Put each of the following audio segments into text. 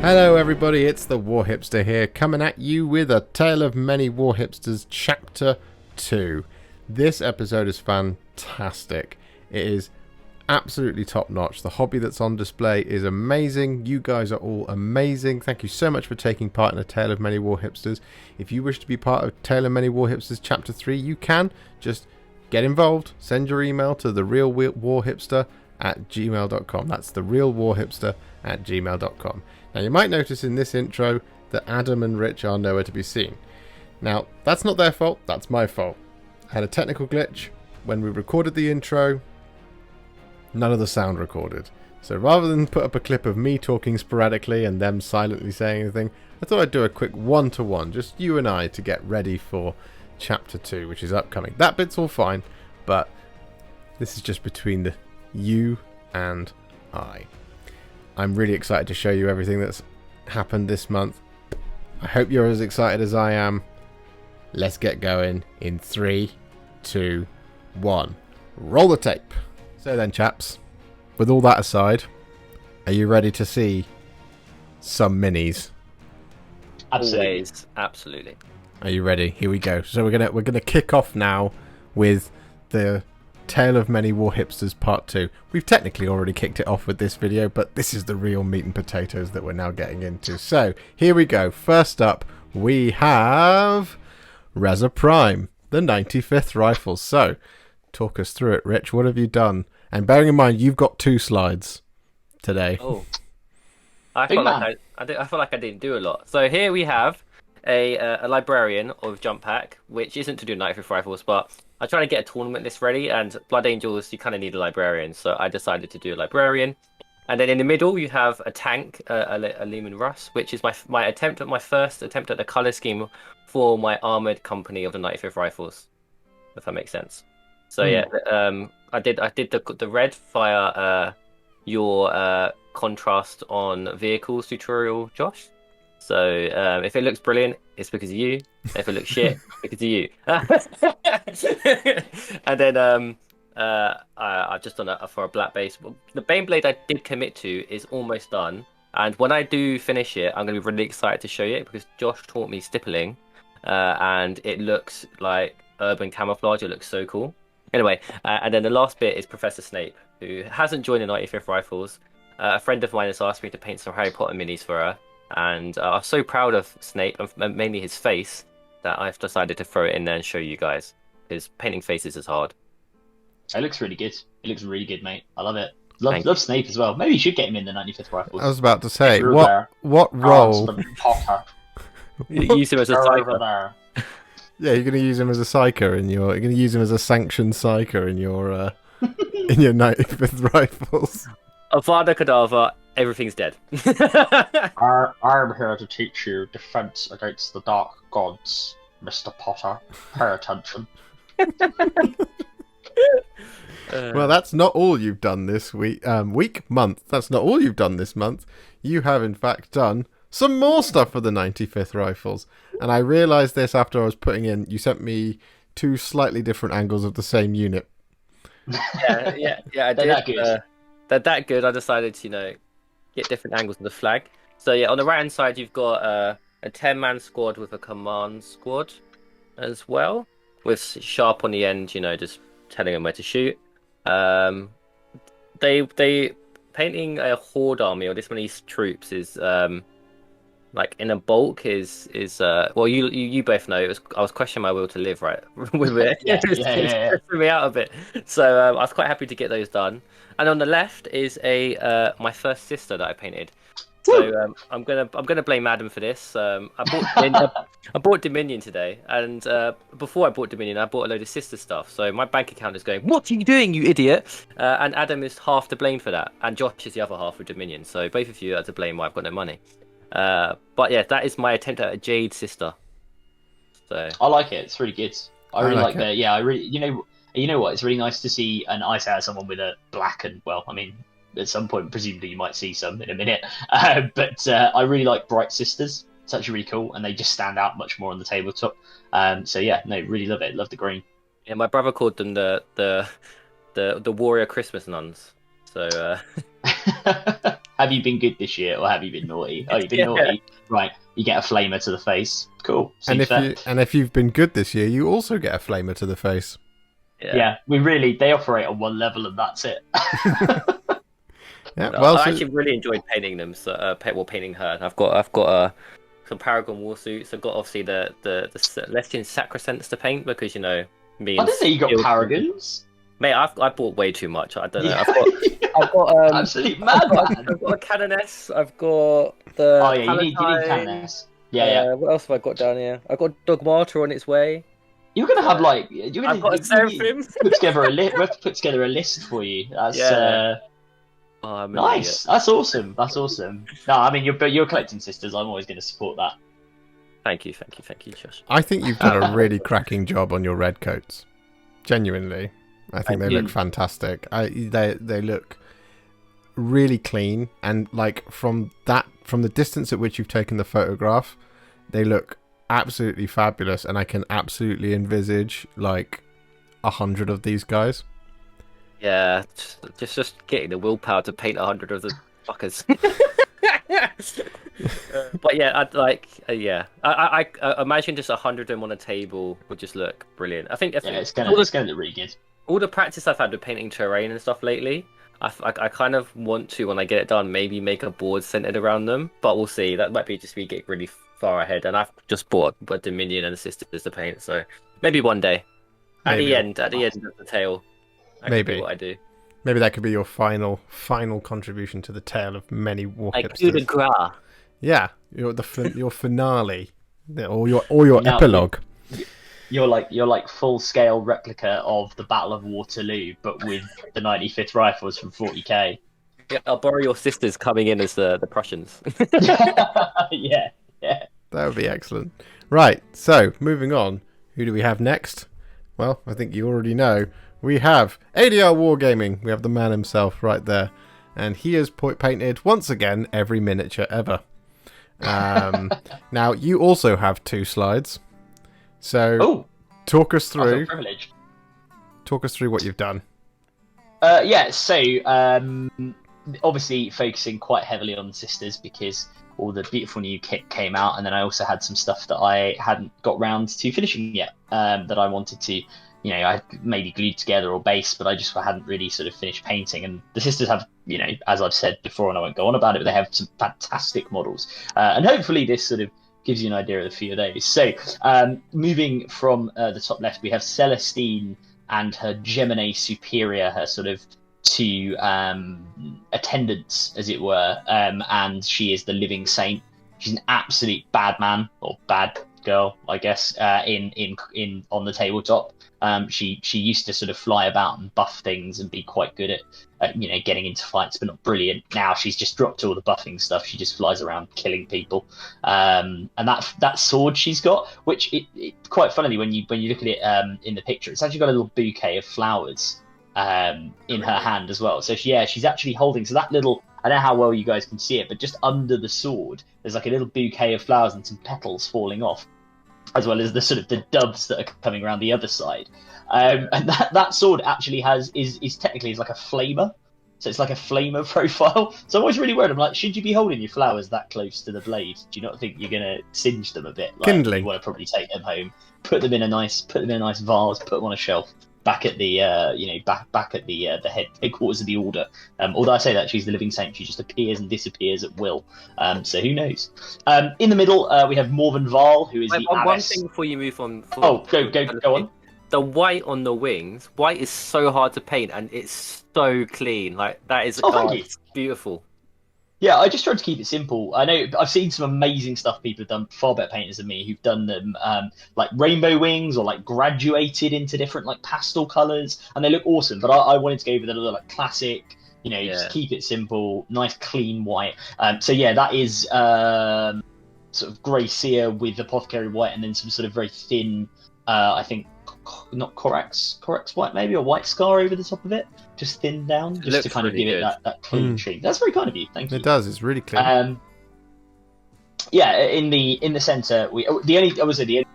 Hello everybody, it's the Warhipster here, coming at you with A Tale of Many Warhipsters Chapter 2. This episode is fantastic. It is absolutely top notch. The hobby that's on display is amazing. You guys are all amazing. Thank you so much for taking part in A Tale of Many Warhipsters. If you wish to be part of Tale of Many Warhipsters Chapter 3, you can. Just get involved. Send your email to therealwarhipster@gmail.com. That's therealwarhipster@gmail.com. Now you might notice in this intro that Adam and Rich are nowhere to be seen. Now, that's not their fault, that's my fault. I had a technical glitch. When we recorded the intro, none of the sound recorded. So rather than put up a clip of me talking sporadically and them silently saying anything, I thought I'd do a quick one-to-one, just you and I, to get ready for Chapter 2, which is upcoming. That bit's all fine, but this is just between you and I. I'm really excited to show you everything that's happened this month. I hope you're as excited as I am. Let's get going in 3, 2, 1. Roll the tape. So then, chaps, with all that aside, are you ready to see some minis? Absolutely. Absolutely. Are you ready? Here we go. So we're gonna kick off now with the Tale of Many Warhipsters Part 2. We've technically already kicked it off with this video, but this is the real meat and potatoes that we're now getting into. So, here we go. First up, we have Reza Prime, the 95th Rifles. So, talk us through it, Rich. What have you done? And bearing in mind, you've got 2 slides today. Oh, I feel like I didn't do a lot. So here we have a librarian of Jump Pack, which isn't to do 95th Rifles, but I'm trying to get a tournament list ready, and Blood Angels, you kind of need a librarian, so I decided to do a librarian. And then in the middle, you have a tank, a Lehman Russ, which is my first attempt at the color scheme for my armored company of the 95th Rifles, if that makes sense. So yeah, I did the red via your contrast on vehicles tutorial, Josh. So if it looks brilliant, it's because of you. If it looks shit, because of you. And then I've just done it for a black base. The Baneblade I did commit to is almost done. And when I do finish it, I'm going to be really excited to show you it because Josh taught me stippling. And it looks like urban camouflage. It looks so cool. Anyway, and then the last bit is Professor Snape, who hasn't joined the 95th Rifles. A friend of mine has asked me to paint some Harry Potter minis for her. And I'm so proud of Snape, and mainly his face, that I've decided to throw it in there and show you guys. Because painting faces is hard. It looks really good. It looks really good, mate. I love it. Love Snape as well. Maybe you should get him in the 95th Rifles. I was about to say, what role? Potter. Use him as a psyker. Yeah, you're going to use him as a psyker, and you're going to use him as a sanctioned psyker in your in your 95th Rifles. Avada Kedavra, everything's dead. I'm here to teach you defense against the dark gods, Mr. Potter. Pay attention. Well, that's not all you've done this month. That's not all you've done this month. You have, in fact, done some more stuff for the 95th Rifles. And I realised this after I was putting in, you sent me 2 slightly different angles of the same unit. Yeah, I did. That good. They're that good. I decided to, get different angles of the flag. So yeah, on the right hand side, you've got a 10-man squad with a command squad as well, with sharp on the end. Just telling them where to shoot. They painting a horde army or this many troops is like in a bulk is well, you both know I was questioning my will to live, right? With it. Yeah. It threw me out a bit. So I was quite happy to get those done. And on the left is my first sister that I painted. So I'm gonna blame Adam for this. I bought Dominion today, and before I bought Dominion, I bought a load of sister stuff. So my bank account is going, "What are you doing, you idiot?" And Adam is half to blame for that, and Josh is the other half of Dominion. So both of you are to blame why I've got no money. But yeah, that is my attempt at a Jade sister. So I like it. It's really good. I really like it. that. Yeah, I really. You know what? It's really nice to see an ice out someone with a black and at some point, presumably you might see some in a minute. But I really like Bright Sisters. It's actually really cool, and they just stand out much more on the tabletop. So yeah, no, really love it. Love the green. Yeah, my brother called them the warrior Christmas nuns. So Have you been good this year, or have you been naughty? Oh, you've been naughty. Right, you get a flamer to the face. Cool. And if you've been good this year, you also get a flamer to the face. Yeah, they operate on one level, and that's it. Yeah, I actually really enjoyed painting them. So, painting her. I've got some Paragon war suits. I've got obviously the Celestian Sacrosanct to paint because me. I didn't know you got Paragons. Mate, I bought way too much. I don't know. Yeah. I've got absolute madman. I've got a Canoness. I've got the. Oh yeah, you need Canoness. Yeah. What else have I got down here? I've got Dogmata on its way. You're gonna have I've got a Seraphim. Put together a list. We have to put together a list for you. That's nice. That's awesome. No, I mean you're collecting sisters. I'm always going to support that. Thank you, Josh. I think you've done a really cracking job on your red coats. Genuinely, I think they look fantastic. They look really clean, and like from the distance at which you've taken the photograph, they look absolutely fabulous, and I can absolutely envisage like 100 of these guys. Yeah, just getting the willpower to paint 100 of the fuckers. But yeah, I imagine just 100 of them on a table would just look brilliant. I think it's gonna look really good. All the practice I've had with painting terrain and stuff lately, I kind of want to, when I get it done, maybe make a board centered around them. But we'll see. That might be just me getting really far ahead. And I've just bought a Dominion and a Sisters to paint, so maybe one day. At the end of the tale. Maybe what I do. Maybe that could be your final contribution to the tale of many Warhipsters. Like coup de grace. Yeah, your finale, or your epilogue. You're like full scale replica of the Battle of Waterloo, but with the 95th Rifles from 40k. Yeah, I'll borrow your sisters coming in as the Prussians. yeah. That would be excellent. Right, so moving on. Who do we have next? Well, I think you already know. We have ADR Wargaming. We have the man himself right there. And he has painted, once again, every miniature ever. Now, you also have 2 slides. So, talk us through what you've done. Obviously focusing quite heavily on sisters because all the beautiful new kit came out, and then I also had some stuff that I hadn't got round to finishing yet, that I wanted to, I maybe glued together or base, but I just hadn't really sort of finished painting. And the sisters have, as I've said before, and I won't go on about it, but they have some fantastic models, and hopefully this sort of gives you an idea of the few of those. So moving from the top left, we have Celestine and her Gemini Superior, her sort of 2 attendants, as it were, and she is the living saint. She's an absolute bad man, or bad girl, I guess, in on the tabletop. She used to sort of fly about and buff things and be quite good at getting into fights, but not brilliant. Now she's just dropped all the buffing stuff. She just flies around killing people. And that sword she's got, which it quite funnily when you look at it in the picture, it's actually got a little bouquet of flowers in her hand as well. So she's actually holding, so that little, I don't know how well you guys can see it, but just under the sword there's like a little bouquet of flowers and some petals falling off, as well as the sort of the doves that are coming around the other side. And that sword actually is technically like a flamer. So it's like a flamer profile. So I'm always really worried. I'm like, should you be holding your flowers that close to the blade? Do you not think you're gonna singe them a bit? Like, kindling. You want to probably take them home, put them in a nice vase, put them on a shelf, back at the back at the headquarters of the order. Although I say that she's the living saint, she just appears and disappears at will. So who knows? In the middle, we have Morven Val, who is the one abbess. thing before you move on. Go on. The white on the wings, white is so hard to paint, and it's so clean. Like that is, it's beautiful. Yeah, I just tried to keep it simple. I know I've seen some amazing stuff people have done, far better painters than me, who've done them like rainbow wings or like graduated into different like pastel colours, and they look awesome. But I wanted to go with a little like classic, just keep it simple, nice clean white. So yeah, that is sort of grey sear with apothecary white, and then some sort of very thin, I think not Corax white maybe, or white scar over the top of it, just thinned down, just to kind of give it that clean sheen. That's very kind of you, thank you. It does, it's really clean. In the centre, the only thing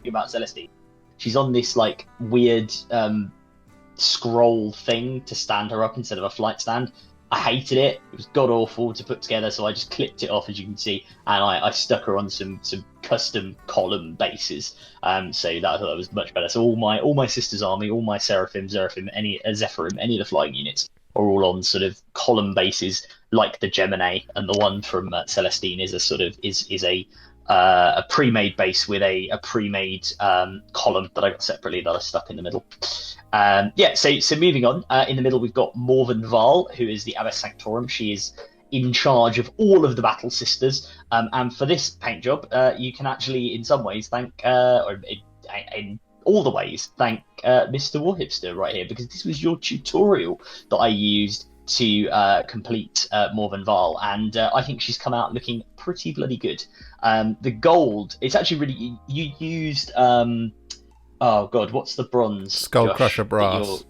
about Celestine, she's on this like weird scroll thing to stand her up instead of a flight stand. I hated it. It was god awful to put together, so I just clipped it off, as you can see, and I stuck her on some custom column bases. So that I thought that was much better. So all my sisters' army, all my Seraphim, Zeraphim, Zephyrim, any of the flying units are all on sort of column bases, like the Gemini, and the one from Celestine is a sort of is a pre-made base with a pre-made column that I got separately that I stuck in the middle. So moving on, in the middle we've got Morven Val, who is the Abbess Sanctorum. She is in charge of all of the Battle Sisters, and for this paint job, you can actually, in some ways, thank, or in all the ways, thank Mr. Warhipster right here, because this was your tutorial that I used to complete Morven Val, and I think she's come out looking pretty bloody good. The gold, it's actually really, you used, oh god, what's the bronze? Skull Crusher Brass.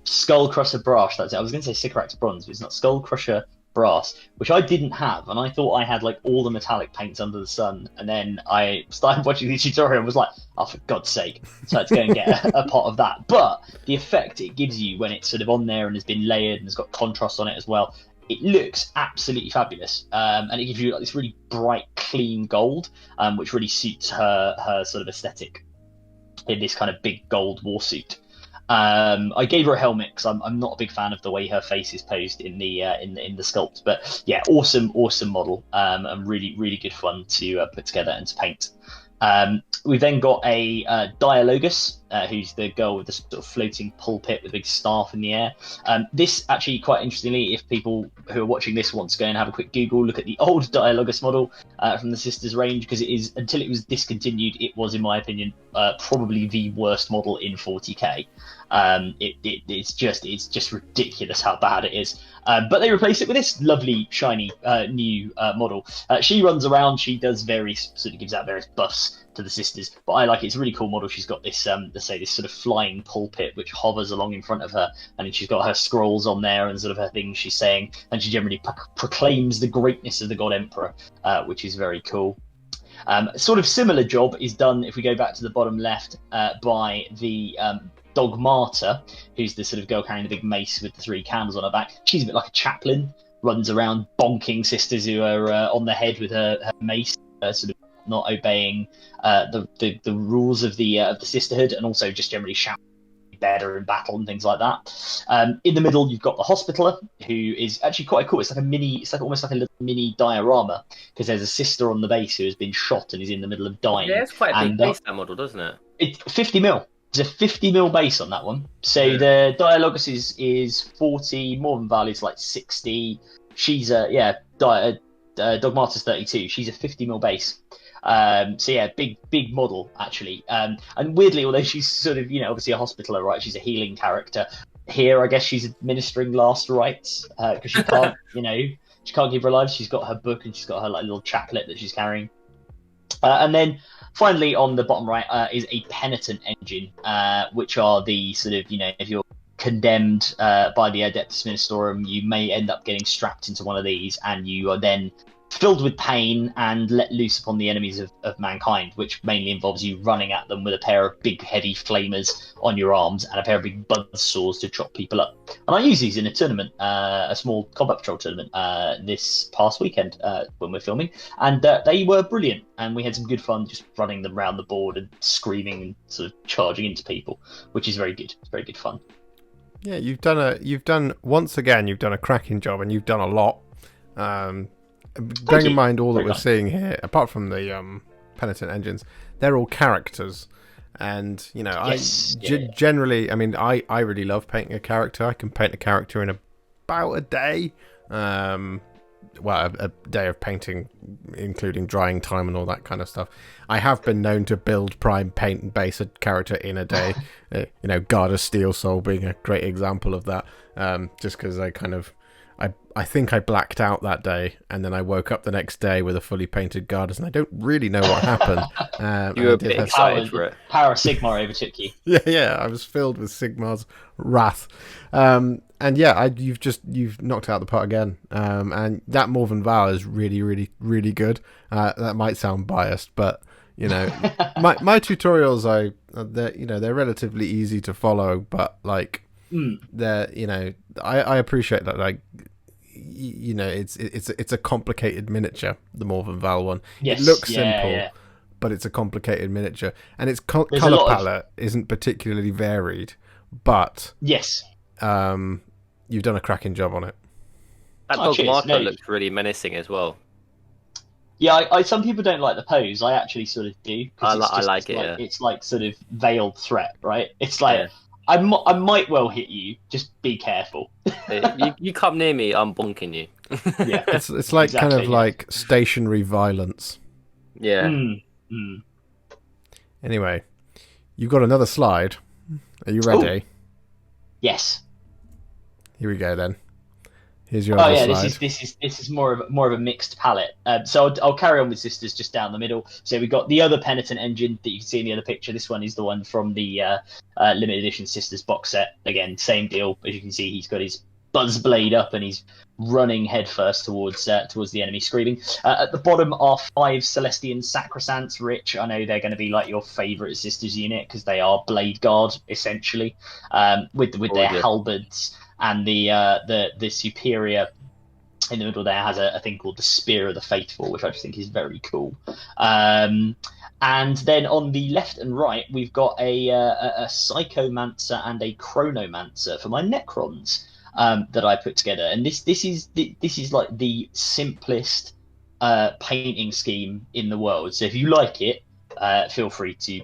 Skull Crusher Brass, that's it. I was going to say Sycorax Bronze, but it's not. Skull Crusher Brass, which I didn't have, and I thought I had like all the metallic paints under the sun, and then I started watching the tutorial and was like, oh, for God's sake, so let's go and get a pot of that. But the effect it gives you when it's sort of on there and has been layered and has got contrast on it as well, it looks absolutely fabulous, and it gives you like this really bright, clean gold, which really suits her sort of aesthetic in this kind of big gold warsuit. I gave her a helmet because I'm not a big fan of the way her face is posed in the sculpt, but yeah, awesome model, and really good fun to put together and to paint. We've then got a Dialogus, who's the girl with the sort of floating pulpit with a big staff in the air. This actually, quite interestingly, if people who are watching this want to go and have a quick Google, look at the old Dialogus model from the Sisters range, because it is, until it was discontinued, it was, in my opinion, probably the worst model in 40k. It's just ridiculous how bad it is. But they replaced it with this lovely, shiny new model. She runs around. She does sort of gives out various buffs to the Sisters, but I like it. It's a really cool model. She's got this, this sort of flying pulpit which hovers along in front of her, and then she's got her scrolls on there and sort of her things she's saying, and she generally proclaims the greatness of the God Emperor, which is very cool. Sort of similar job is done, if we go back to the bottom left, by the Dogmata, who's the sort of girl carrying the big mace with the 3 candles on her back. She's a bit like a chaplain, runs around bonking sisters who are on the head with her mace, sort of not obeying the rules of the sisterhood, and also just generally shouting better in battle and things like that. In the middle, you've got the Hospitaller, who is actually quite cool. It's like almost like a little mini diorama, because there's a sister on the base who has been shot and is in the middle of dying. Yeah, it's quite a big base, that model, doesn't it? It's 50 mil. There's a 50 mil base on that one. So the Dialogus is 40, Morven Val is like 60. She's Dogmata's 32. She's a 50 mil base. So yeah, big model actually. And weirdly, although she's sort of, obviously a Hospitaller, right? She's a healing character. Here, I guess she's administering last rites, because she can't, she can't keep her alive. She's got her book and she's got her like little chaplet that she's carrying. And then finally, on the bottom right, is a penitent engine, which are the sort of, if you're condemned by the Adeptus Ministorum, you may end up getting strapped into one of these, and you are then filled with pain and let loose upon the enemies of mankind, which mainly involves you running at them with a pair of big heavy flamers on your arms and a pair of big buzz saws to chop people up. And I used these in a tournament, a small combat patrol tournament, this past weekend when we're filming, and they were brilliant, and we had some good fun just running them around the board and screaming and sort of charging into people, which is very good. It's very good fun. Yeah, you've done a cracking job, and you've done a lot. Bearing in mind all that we're seeing here, apart from the penitent engines, they're all characters, and generally, I mean, I really love painting a character. I can paint a character in about a day. A day of painting, including drying time and all that kind of stuff. I have been known to build, prime, paint, and base a character in a day. Guard of Steel Soul being a great example of that. Just because I think I blacked out that day, and then I woke up the next day with a fully painted Gardas, and I don't really know what happened. You were a bit excited for it. Power of Sigmar overtook you. Yeah, I was filled with Sigmar's wrath. And yeah, you've knocked out the part again. And that Morven Val is really, really, really good. That might sound biased, but my tutorials they're relatively easy to follow, but like they're I appreciate that, like, you know, it's a complicated miniature, the Morvenval one. Yes, It looks yeah, simple, yeah. but it's a complicated miniature, and its There's a color lot of- palette isn't particularly varied. But Yes. you've done a cracking job on it. That Oh, dog cheers. marker No. looks really menacing as well. Yeah, I some people don't like the pose. I actually sort of do. 'Cause I it's like it, like, yeah. It's like sort of veiled threat, right? It's like, Yeah. I might well hit you, just be careful. You come near me, I'm bonking you. Yeah. It's like Exactly, kind of yeah. like stationary violence. Yeah. Anyway, you've got another slide. Are you ready? Yes. Here we go then. Here's your Oh other yeah, slide. this is more of a mixed palette. So I'll carry on with Sisters just down the middle. So we got the other Penitent engine that you can see in the other picture. This one is the one from the limited edition Sisters box set. Again, same deal. As you can see, he's got his buzz blade up and he's running headfirst towards the enemy, screaming. At the bottom are 5 Celestian Sacrosancts. Rich, I know they're going to be like your favourite Sisters unit because they are Blade Guard essentially, with their halberds. And the superior in the middle there has a thing called the Spear of the Faithful, which I just think is very cool. And then on the left and right, we've got a Psychomancer and a Chronomancer for my Necrons that I put together. And this is like the simplest painting scheme in the world. So if you like it, feel free to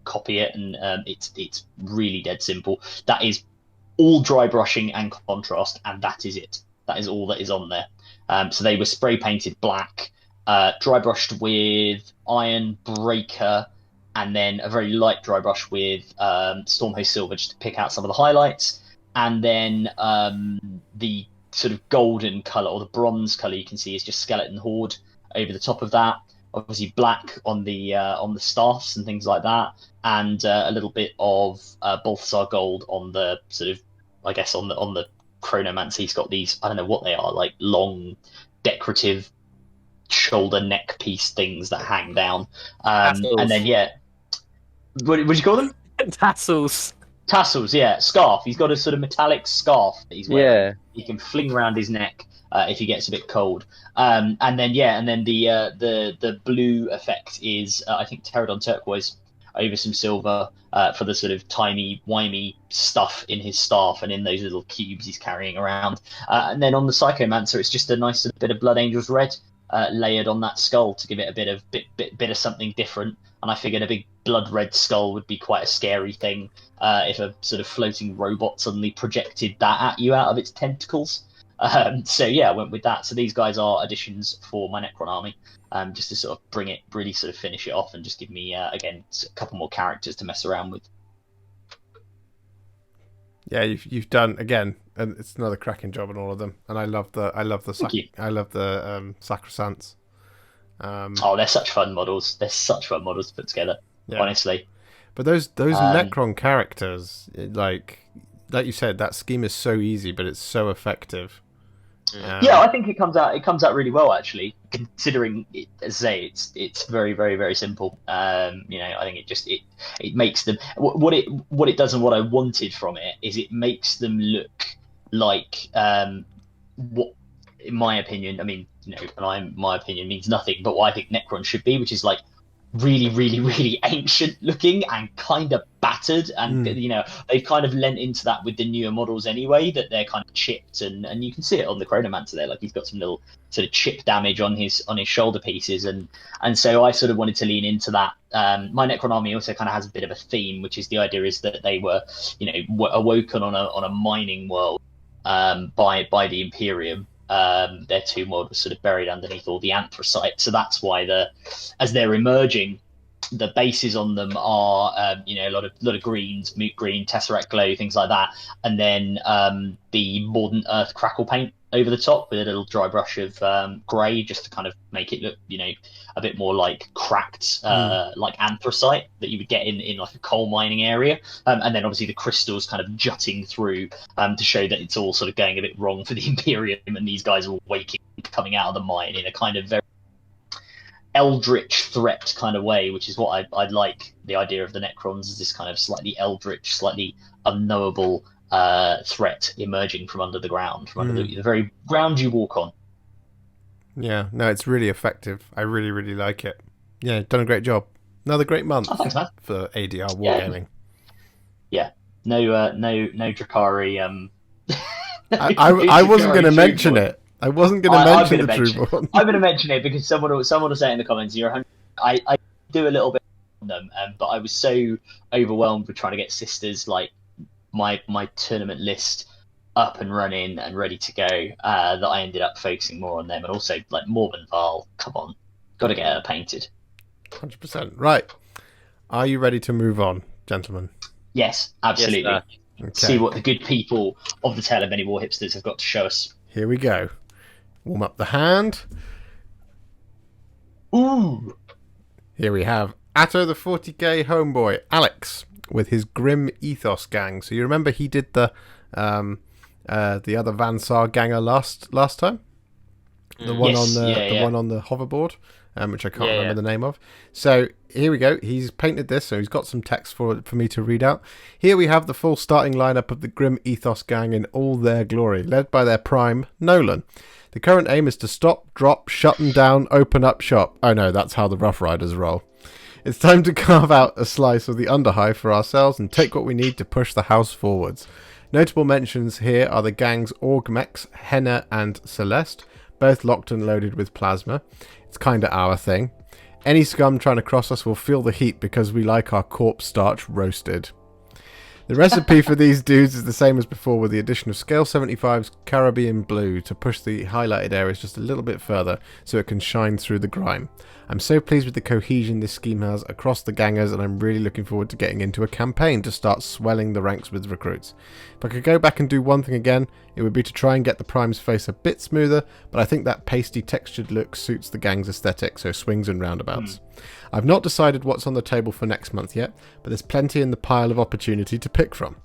copy it, and it's really dead simple. That is all dry brushing and contrast, and that is it. That is all that is on there. So they were spray painted black, dry brushed with Iron Breaker, and then a very light dry brush with Stormhost Silver just to pick out some of the highlights, and then the sort of golden colour or the bronze colour you can see is just Skeleton Horde over the top of that. Obviously black on the staffs and things like that, and a little bit of Balthasar gold on the sort of, I guess, on the Chronomancer. He's got these, I don't know what they are, like long decorative shoulder neck piece things that hang down. And then what would you call them? Tassels. Tassels, yeah. Scarf. He's got a sort of metallic scarf that he's wearing. Yeah. He can fling around his neck if he gets a bit cold. And then the blue effect is I think Pterodon turquoise over some silver for the sort of timey-wimey stuff in his staff and in those little cubes he's carrying around. And then on the Psychomancer, it's just a nice bit of Blood Angels red layered on that skull to give it a bit of something different. And I figured a big blood red skull would be quite a scary thing if a sort of floating robot suddenly projected that at you out of its tentacles. So yeah, I went with that. So these guys are additions for my Necron army, just to sort of bring it, really sort of finish it off, and just give me again a couple more characters to mess around with. Yeah, you've done again, and it's another cracking job on all of them. And I love the Sacrosancts. Oh, they're such fun models. They're such fun models to put together. Yeah. Honestly. But those Necron characters, like you said, that scheme is so easy, but it's so effective. Yeah, I think it comes out really well, actually, considering it, as I say, it's very, very, very simple. I think it makes them what it does, and what I wanted from it is it makes them look like what, in my opinion, I mean, my opinion means nothing, but what I think Necron should be, which is like really, really, really ancient looking and kind of battered, and they've kind of lent into that with the newer models anyway, that they're kind of chipped, and you can see it on the Chronomancer there, like he's got some little sort of chip damage on his shoulder pieces, and so I sort of wanted to lean into that. My Necron army also kind of has a bit of a theme, which is the idea is that they were awoken on a mining world by the Imperium. Their tomb world was sort of buried underneath all the anthracite, so that's why as they're emerging, the bases on them are a lot of greens, moot green, tesseract glow, things like that, and then the modern earth crackle paint over the top with a little dry brush of grey, just to kind of make it look a bit more like cracked, like anthracite that you would get in like a coal mining area, and then obviously the crystals kind of jutting through to show that it's all sort of going a bit wrong for the Imperium, and these guys are all waking, coming out of the mine in a kind of very eldritch threat kind of way, which is what I like the idea of the Necrons, is this kind of slightly eldritch, slightly unknowable threat emerging from under the ground, from under the very ground you walk on. Yeah, no, it's really effective. I really, really like it. Yeah, done a great job. Another great month for ADR Wargaming. Yeah, no Drakari. I wasn't going to mention it. I wasn't going to mention the Trueborn. I'm going to mention it because someone will say in the comments, I do a little bit on them, but I was so overwhelmed with trying to get sisters, like my tournament list up and running and ready to go, that I ended up focusing more on them, and also like Mormon Val. Come on, got to get her painted. 100%. Right. Are you ready to move on, gentlemen? Yes, absolutely. Yes, okay. See what the good people of the Tale of Many Warhipsters have got to show us. Here we go. Warm up the hand. Ooh. Here we have Atto the 40k homeboy, Alex, with his Grim Ethos gang. So you remember he did the other Van Sar ganger last time? The one on the one on the hoverboard, which I can't remember the name of. So here we go. He's painted this, so he's got some text for me to read out. Here we have the full starting lineup of the Grim Ethos gang in all their glory, led by their prime, Nolan. The current aim is to stop, drop, shut them down, open up shop. Oh no, that's how the Rough Riders roll. It's time to carve out a slice of the underhive for ourselves and take what we need to push the house forwards. Notable mentions here are the gangs Orgmex, Henna and Celeste, both locked and loaded with plasma. It's kinda our thing. Any scum trying to cross us will feel the heat because we like our corpse starch roasted. The recipe for these dudes is the same as before, with the addition of Scale 75's Caribbean Blue to push the highlighted areas just a little bit further so it can shine through the grime. I'm so pleased with the cohesion this scheme has across the gangers, and I'm really looking forward to getting into a campaign to start swelling the ranks with recruits. If I could go back and do one thing again, it would be to try and get the Prime's face a bit smoother, but I think that pasty textured look suits the gang's aesthetic, so swings and roundabouts. I've not decided what's on the table for next month yet, but there's plenty in the pile of opportunity to pick from.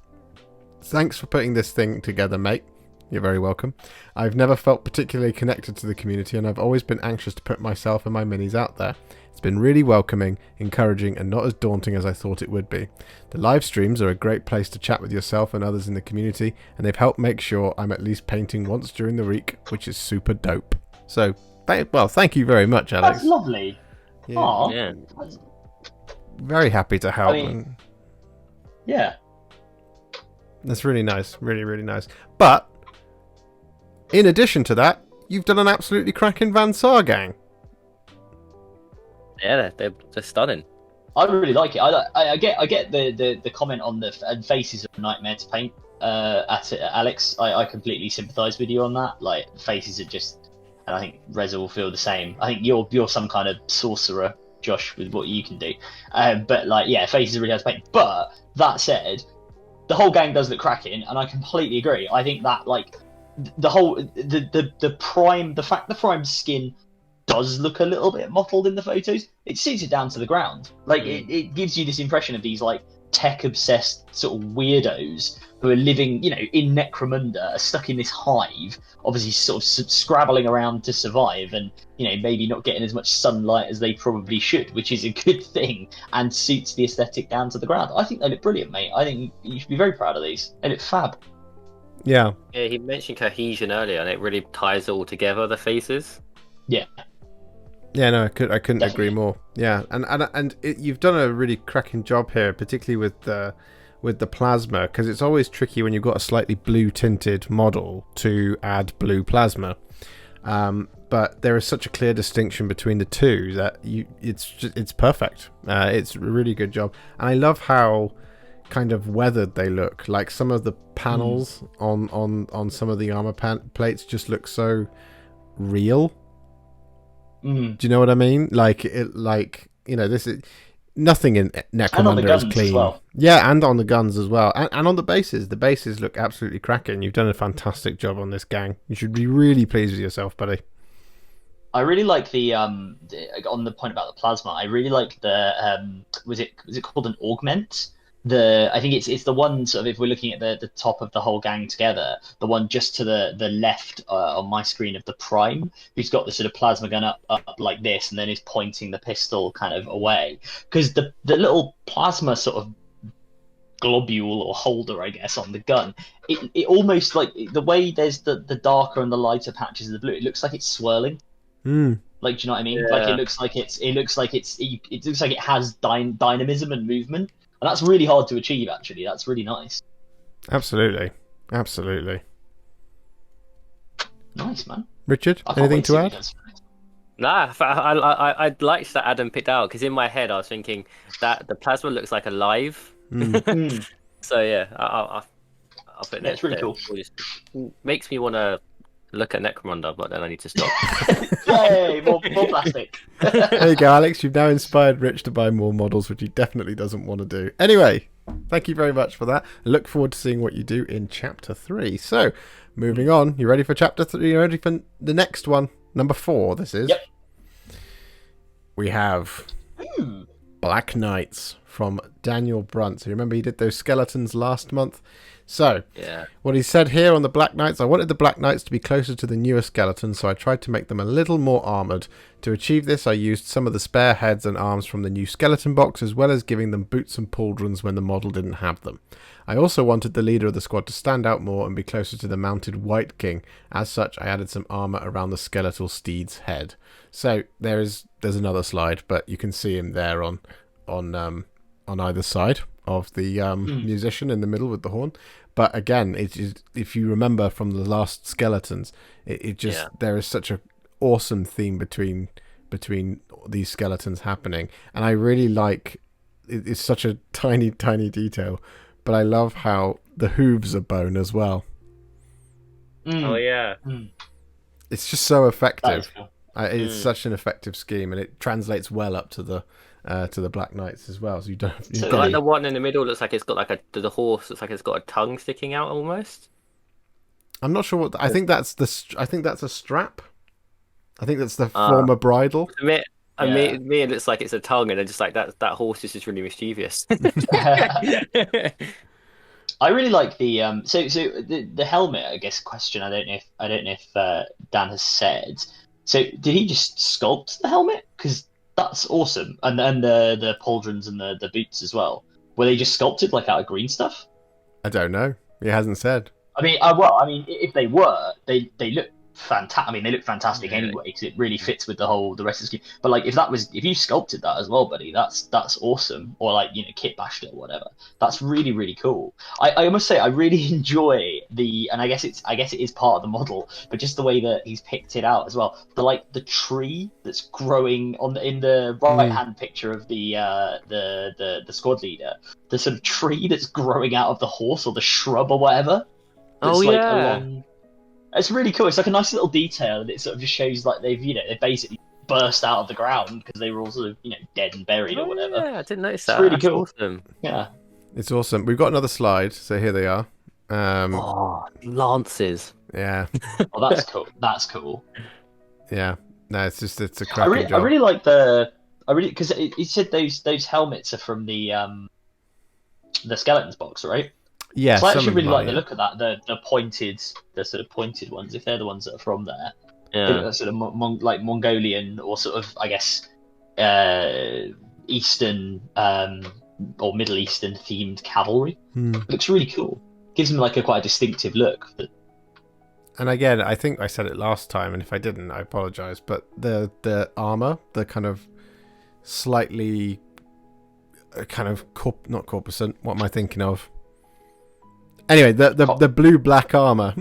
Thanks for putting this thing together, mate. You're very welcome. I've never felt particularly connected to the community, and I've always been anxious to put myself and my minis out there. It's been really welcoming, encouraging, and not as daunting as I thought it would be. The live streams are a great place to chat with yourself and others in the community, and they've helped make sure I'm at least painting once during the week, which is super dope. So, thank you very much, Alex. That's lovely. Yeah. Yeah. Very happy to help. Yeah. That's really nice. Really, really nice. But in addition to that, you've done an absolutely cracking Van Sar gang. Yeah, they're stunning. I really like it. I get the comment on the faces of a nightmare to paint. At it, Alex, I completely sympathise with you on that. Like, faces are just, and I think Reza will feel the same. I think you're some kind of sorcerer, Josh, with what you can do. But like, yeah, faces are really hard to paint. But that said, the whole gang does look cracking, and I completely agree. I think that like the whole the prime, the fact the prime's skin does look a little bit mottled in the photos, it suits it down to the ground. Like it gives you this impression of these like tech obsessed sort of weirdos who are living, you know, in Necromunda, are stuck in this hive, obviously sort of scrabbling around to survive, and you know, maybe not getting as much sunlight as they probably should, which is a good thing and suits the aesthetic down to the ground. I think they look brilliant, mate. I think you should be very proud of these. They look fab. Yeah. Yeah, he mentioned cohesion earlier, and it really ties it all together, the faces. Yeah. Yeah, no, I couldn't agree more. Yeah, and you've done a really cracking job here, particularly with the plasma, because it's always tricky when you've got a slightly blue tinted model to add blue plasma. But there is such a clear distinction between the two that it's perfect. It's a really good job, and I love how kind of weathered they look. Like some of the panels on some of the armor plates just look so real. Do you know what I mean? Like this is nothing in Necromunda is clean. Well. Yeah, and on the guns as well, and on the bases. The bases look absolutely cracking. You've done a fantastic job on this gang. You should be really pleased with yourself, buddy. I really like the on the point about the plasma. I really like the was it called an augment? I think it's the one sort of, if we're looking at the top of the whole gang together, the one just to the left on my screen of the prime, who's got the sort of plasma gun up like this, and then is pointing the pistol kind of away, because the little plasma sort of globule or holder, I guess, on the gun. It almost like the way there's the darker and the lighter patches of the blue. It looks like it's swirling. Like, do you know what I mean? Yeah. Like it looks like it looks like it has dynamism and movement, and that's really hard to achieve. Actually, that's really nice. Absolutely. Nice, man. Richard, anything to add? Nah, I liked that Adam picked out because in my head I was thinking that the plasma looks like alive. So yeah, I'll put It's really cool. It makes me want to look at Necromunda, but then I need to stop. Yay, more plastic. There you go, Alex. You've now inspired Rich to buy more models, which he definitely doesn't want to do. Anyway, thank you very much for that. I look forward to seeing what you do in Chapter 3. So, moving on. You ready for Chapter 3? You ready for the next one? Number 4, this is. Yep. We have Black Knights from Daniel Brunt. So, you remember he did those skeletons last month? So, what he said here on the Black Knights, I wanted the Black Knights to be closer to the newer skeletons, so I tried to make them a little more armoured. To achieve this, I used some of the spare heads and arms from the new skeleton box, as well as giving them boots and pauldrons when the model didn't have them. I also wanted the leader of the squad to stand out more and be closer to the mounted White King. As such, I added some armour around the skeletal steed's head. So, there's another slide, but you can see him there on either side of the musician in the middle with the horn. But again, if you remember from the last skeletons, there is such an awesome theme between these skeletons happening, and I really like it's such a tiny detail, but I love how the hooves are bone as well. Oh yeah, it's just so effective. Cool. It's such an effective scheme, and it translates well up to the Black Knights as well. So you don't. So like the one in the middle looks like it's got like the horse looks like it's got a tongue sticking out almost. I'm not sure what. I think that's a strap. I think that's the former bridle. To me, it looks like it's a tongue, and then just like that horse is just really mischievous. I really like the so the helmet. I guess question. I don't know if Dan has said. So did he just sculpt the helmet? Because that's awesome, and the pauldrons and the boots as well. Were they just sculpted like out of green stuff? I don't know. He hasn't said. I mean, if they were, they look fantastic. I mean, they look fantastic anyway because it really fits with the rest of the scheme. But like, if you sculpted that as well, buddy, that's awesome. Or like, kit bashed it or whatever. That's really, really cool. I must say, I really enjoy and I guess it is part of the model, but just the way that he's picked it out as well. The tree that's growing in the right hand picture of the squad leader, the sort of tree that's growing out of the horse or the shrub or whatever. It's really cool. It's like a nice little detail, and it sort of just shows like they've basically burst out of the ground because they were all sort of dead and buried or whatever. Yeah, I didn't notice that. It's really cool. Awesome. Yeah, it's awesome. We've got another slide, so here they are. Lances. Yeah. Oh, that's cool. That's cool. Yeah. No, it's a cracking job. I really like because it said those helmets are from the skeletons box, right? Yeah, so I actually really like the look of that. The sort of pointed ones, if they're the ones that are from there. Yeah, they're sort of like Mongolian or sort of, I guess, Eastern or Middle Eastern themed cavalry. It looks really cool. Gives them like quite a distinctive look. And again, I think I said it last time, and if I didn't, I apologise. But the armor, the kind of slightly kind of not corpuscent. What am I thinking of? Anyway, the blue-black armour.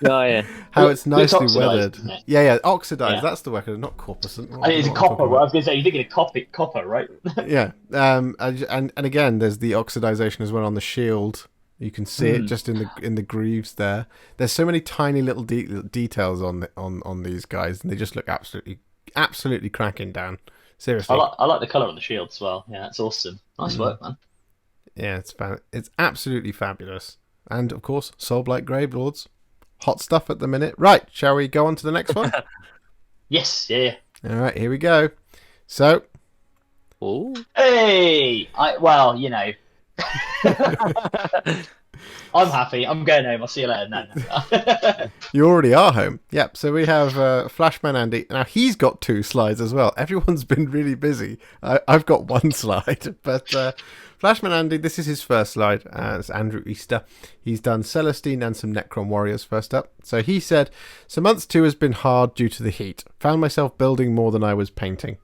Oh, yeah. How it's nicely weathered. It? Yeah, oxidized. Yeah. That's the word, not corpuscent. It's copper. I was going to say, you're thinking of copper, right? Yeah. And again, there's the oxidization as well on the shield. You can see it just in the grooves there. There's so many tiny little details on these guys, and they just look absolutely cracking down. Seriously. I like the colour on the shield as well. Yeah, it's awesome. Nice work, man. Yeah, it's absolutely fabulous. And, of course, Soulblight Gravelords. Hot stuff at the minute. Right, shall we go on to the next one? Yes, yeah. All right, here we go. So... Ooh. Hey! I'm happy. I'm going home. I'll see you later. No. You already are home. Yep. So we have Flashman Andy. Now he's got 2 slides as well. Everyone's been really busy. I've got 1 slide, but Flashman Andy, this is his first slide. It's Andrew Easter. He's done Celestine and some Necron warriors first up. So he said, "So month 2 has been hard due to the heat. Found myself building more than I was painting.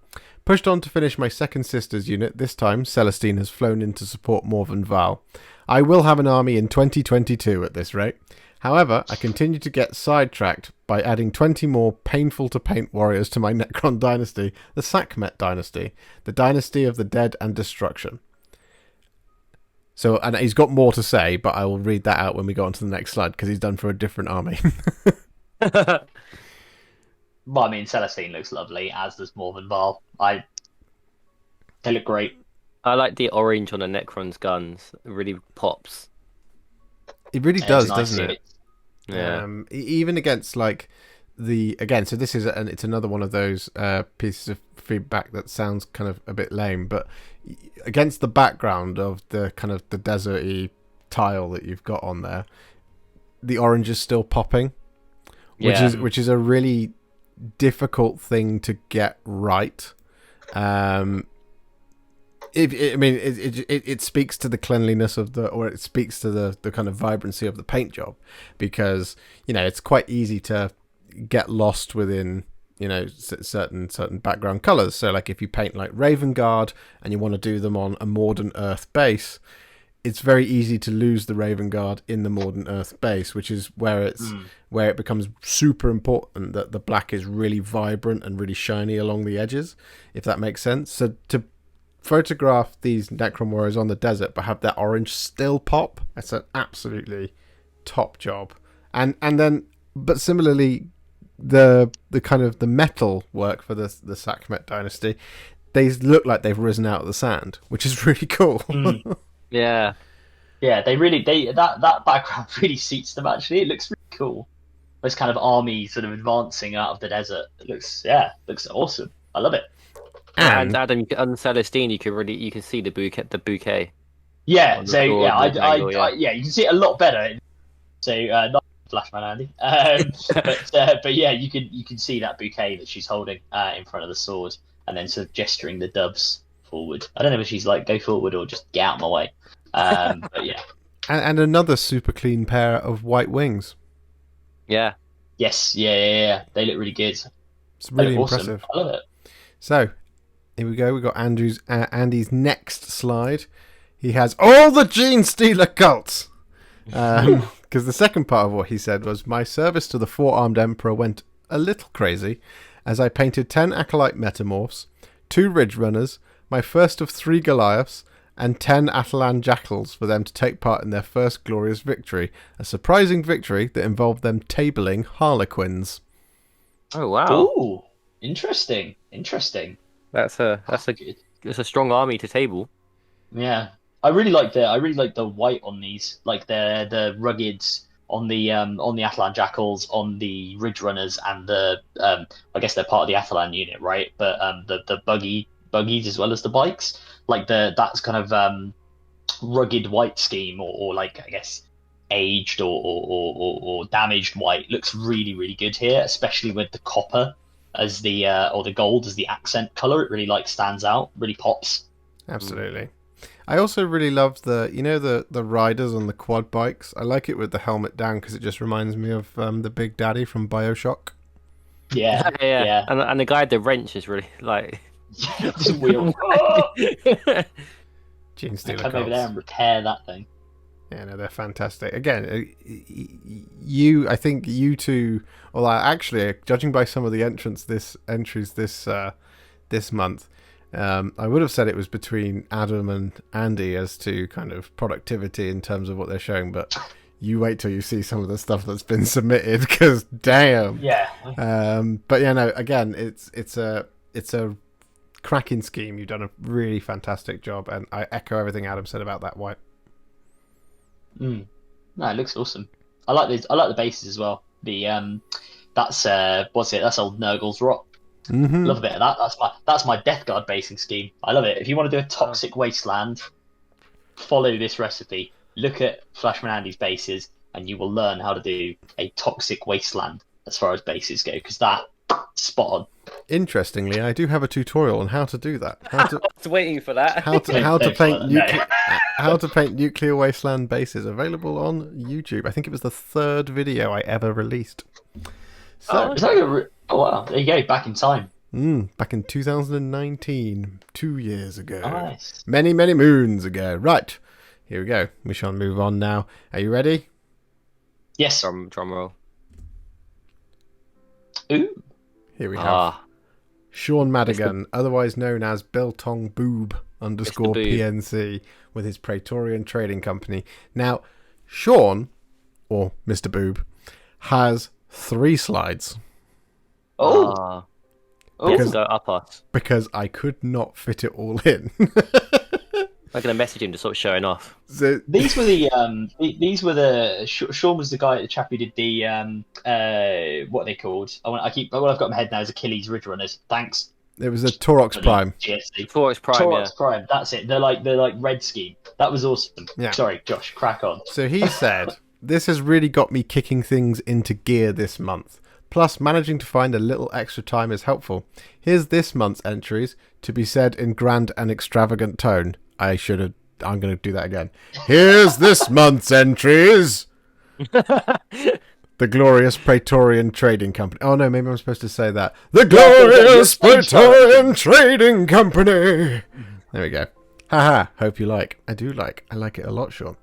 Pushed on to finish my second sister's unit. This time, Celestine has flown in to support Morven Val. I will have an army in 2022 at this rate. However, I continue to get sidetracked by adding 20 more painful-to-paint warriors to my Necron dynasty, the Sekhmet dynasty, the dynasty of the dead and destruction." So, and he's got more to say, but I will read that out when we go on to the next slide, because he's done for a different army. Well, I mean, Celestine looks lovely, as does Morven Val. They look great. I like the orange on the Necron's guns. It really pops. It really does, nice, doesn't it? Yeah. Even against like so this is it's another one of those pieces of feedback that sounds kind of a bit lame, but against the background of the kind of the deserty tile that you've got on there, the orange is still popping, which is a really difficult thing to get right. It speaks to the cleanliness of it speaks to the kind of vibrancy of the paint job, because it's quite easy to get lost within certain background colors. So like if you paint like Raven Guard and you want to do them on a modern Earth base, it's very easy to lose the Raven Guard in the modern Earth base, which is where it becomes super important that the black is really vibrant and really shiny along the edges, if that makes sense. So to photograph these Necron warriors on the desert but have that orange still pop, that's an absolutely top job. And then, but similarly, the kind of the metal work for the Sekhmet dynasty, they look like they've risen out of the sand, which is really cool. Yeah. Yeah, that background really suits them. Actually, it looks really cool. This kind of army sort of advancing out of the desert. It looks awesome. I love it. And Adam, on Celestine, you can see the bouquet. Yeah. So yeah, you can see it a lot better. So not Flashman Andy, but yeah, you can see that bouquet that she's holding in front of the sword, and then sort of gesturing the doves forward. I don't know if she's like go forward or just get out of my way. But yeah. And another super clean pair of white wings. Yeah. Yes. Yeah. They look really good. It's really impressive. Awesome. I love it. So here we go. We got Andy's next slide. He has all the Gene Stealer cults. Because the second part of what he said was, my service to the four-armed emperor went a little crazy as I painted 10 acolyte metamorphs, 2 ridge runners, my first of 3 Goliaths, and 10 Atalan jackals for them to take part in their first glorious victory. A surprising victory that involved them tabling harlequins. Oh wow! Ooh, interesting. That's a strong army to table. Yeah, I really like the white on these, like the ruggeds on the Atalan jackals, on the ridge runners, and the I guess they're part of the Atalan unit, right? But the buggies as well as the bikes, like that's kind of rugged white scheme, or like I guess aged or damaged white looks really, really good here, especially with the copper as the or the gold as the accent color. It really stands out, really pops. Absolutely. I also really love the riders on the quad bikes. I like it with the helmet down because it just reminds me of the Big Daddy from BioShock. Yeah. And the guy at the wrench is really like just wheel. Gene Stealer come over there and repair that thing. Yeah, no, they're fantastic. Again, I think you two, well, actually, judging by some of the entries this month, I would have said it was between Adam and Andy as to kind of productivity in terms of what they're showing, but you wait till you see some of the stuff that's been submitted, because damn. Yeah. But yeah, no, again, it's a cracking scheme. You've done a really fantastic job, and I echo everything Adam said about that white. No, it looks awesome. I like the bases as well. That's that's old Nurgle's Rock. Mm-hmm. Love a bit of that. That's my Death Guard basing scheme. I love it. If you want to do a toxic wasteland, follow this recipe. look at Flashman Andy's bases, and you will learn how to do a toxic wasteland as far as bases go, because that spot on. Interestingly, I do have a tutorial on how to do that. How to I was waiting for that. how to paint No. how to paint nuclear wasteland bases, available on YouTube. I think it was the 3rd video I ever released. So Is that oh wow, there you go, back in time. back in 2019, 2 years ago. Nice. Many, many moons ago. Right, here we go. We shall move on now. Are you ready? Yes. Drum roll. Ooh. Here we have Sean Madigan, otherwise known as Biltong Boob _ Boob. PNC, with his Praetorian Trading Company. Now, Sean, or Mr. Boob, has 3 slides. Oh. Because go up us. Because I could not fit it all in. I'm gonna message him to sort of showing off. So, These were the Sean was the chap who did the what are they called? What I've got in my head now is Achilles Ridge Runners. Thanks. it was a Taurox Prime. GSC. Taurox Prime, Taurox Prime. That's it. They're like red scheme. That was awesome. Yeah. Sorry, Josh. Crack on. So he said, "This has really got me kicking things into gear this month. Plus, managing to find a little extra time is helpful. Here's this month's entries, to be said in grand and extravagant tone." I'm going to do that again. Here's this month's entries. The glorious Praetorian Trading Company. Oh no, maybe I'm supposed to say that. The glorious Praetorian Trading Company. There we go. Haha, hope you like. I do like. I like it a lot, Sean.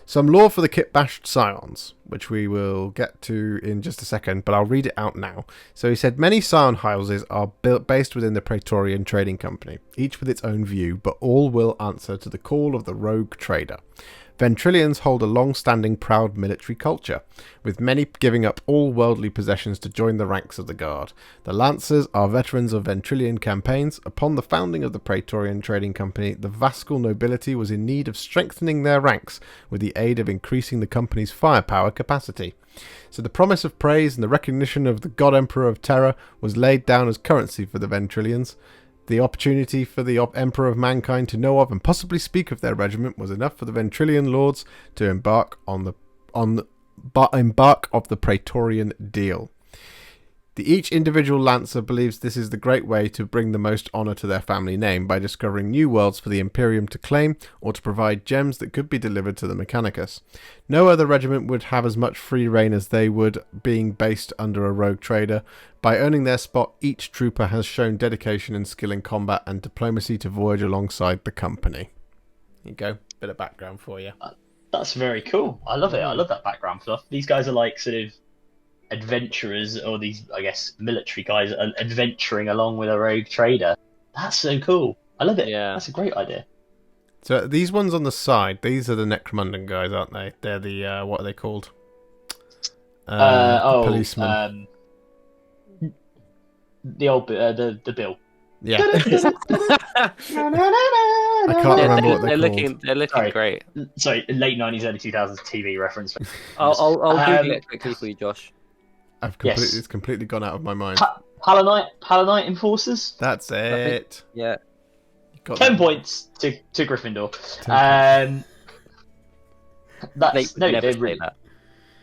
Some lore for the kit-bashed scions, which we will get to in just a second, but I'll read it out now. So he said, many scion houses are based within the Praetorian Trading Company, each with its own view, but all will answer to the call of the rogue trader. Ventrilians hold a long-standing proud military culture, with many giving up all worldly possessions to join the ranks of the Guard. The Lancers are veterans of Ventrilian campaigns. Upon the founding of the Praetorian Trading Company, the Vascal nobility was in need of strengthening their ranks with the aid of increasing the company's firepower capacity. So the promise of praise and the recognition of the God Emperor of Terror was laid down as currency for the Ventrilians. The opportunity for the Emperor of Mankind to know of and possibly speak of their regiment was enough for the Ventrilian lords to embark of the Praetorian deal. Each individual Lancer believes this is the great way to bring the most honour to their family name by discovering new worlds for the Imperium to claim or to provide gems that could be delivered to the Mechanicus. No other regiment would have as much free reign as they would, being based under a rogue trader. By earning their spot, each trooper has shown dedication and skill in combat and diplomacy to voyage alongside the company. There you go. Bit of background for you. That's very cool. I love it. I love that background stuff. These guys are like sort of adventurers, or these, I guess, military guys are adventuring along with a rogue trader. That's so cool. I love it. Yeah. That's a great idea. So these ones on the side, these are the Necromundan guys, aren't they? They're the, what are they called? Policemen. The old, the Bill. Yeah. I can't remember what they're called. They're looking great. Sorry, late 90s, early 2000s TV reference. I'll Google it quickly for you, Josh. It's completely gone out of my mind. Palanite Enforcers. That's it. Yeah. 10 points to Gryffindor.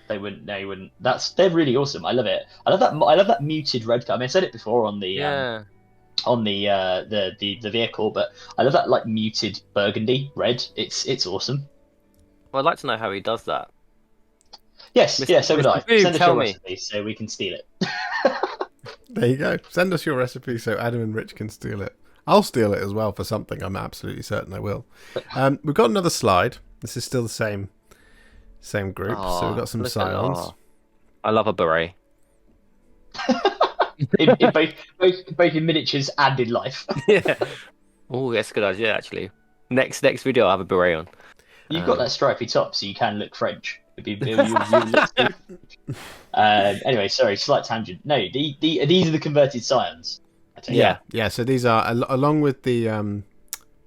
They wouldn't. No, you wouldn't. They're really awesome. I love it. I love that muted red colour. I mean, I said it before on the the vehicle, but I love that like muted burgundy red. It's awesome. Well, I'd like to know how he does that. Yes, so would I. Boob, Send us tell your me. recipe so we can steal it. There you go. Send us your recipe so Adam and Rich can steal it. I'll steal it as well for something. I'm absolutely certain I will. We've got another slide. This is still the same group. So we've got some scions. I love a beret. in both in miniatures and in life. Yeah. Oh, that's a good idea, actually. Next video, I'll have a beret on. You've got that stripy top, so you can look French. Anyway, sorry, slight tangent. No, these are the converted scions. Yeah. So these are, along with the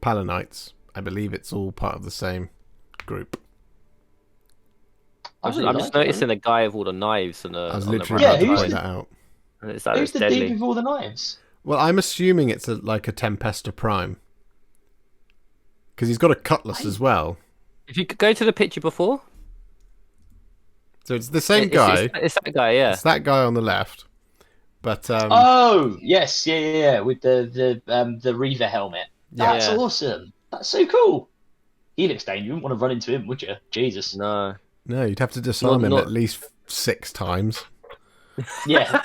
Palanites, I believe it's all part of the same group. I'm just noticing the guy with all the knives and I was literally about to point that out. Who's the dude with all the knives? Well, I'm assuming it's like a Tempesta Prime. Because he's got a cutlass as well. If you could go to the picture before, So it's the same guy. It's that guy, yeah. It's that guy on the left. But Oh yes, yeah, with the Reaver helmet. Yeah. That's awesome. That's so cool. He looks dangerous. You wouldn't want to run into him, would you? Jesus. No. no, you'd have to disarm him at least 6 times. Yeah.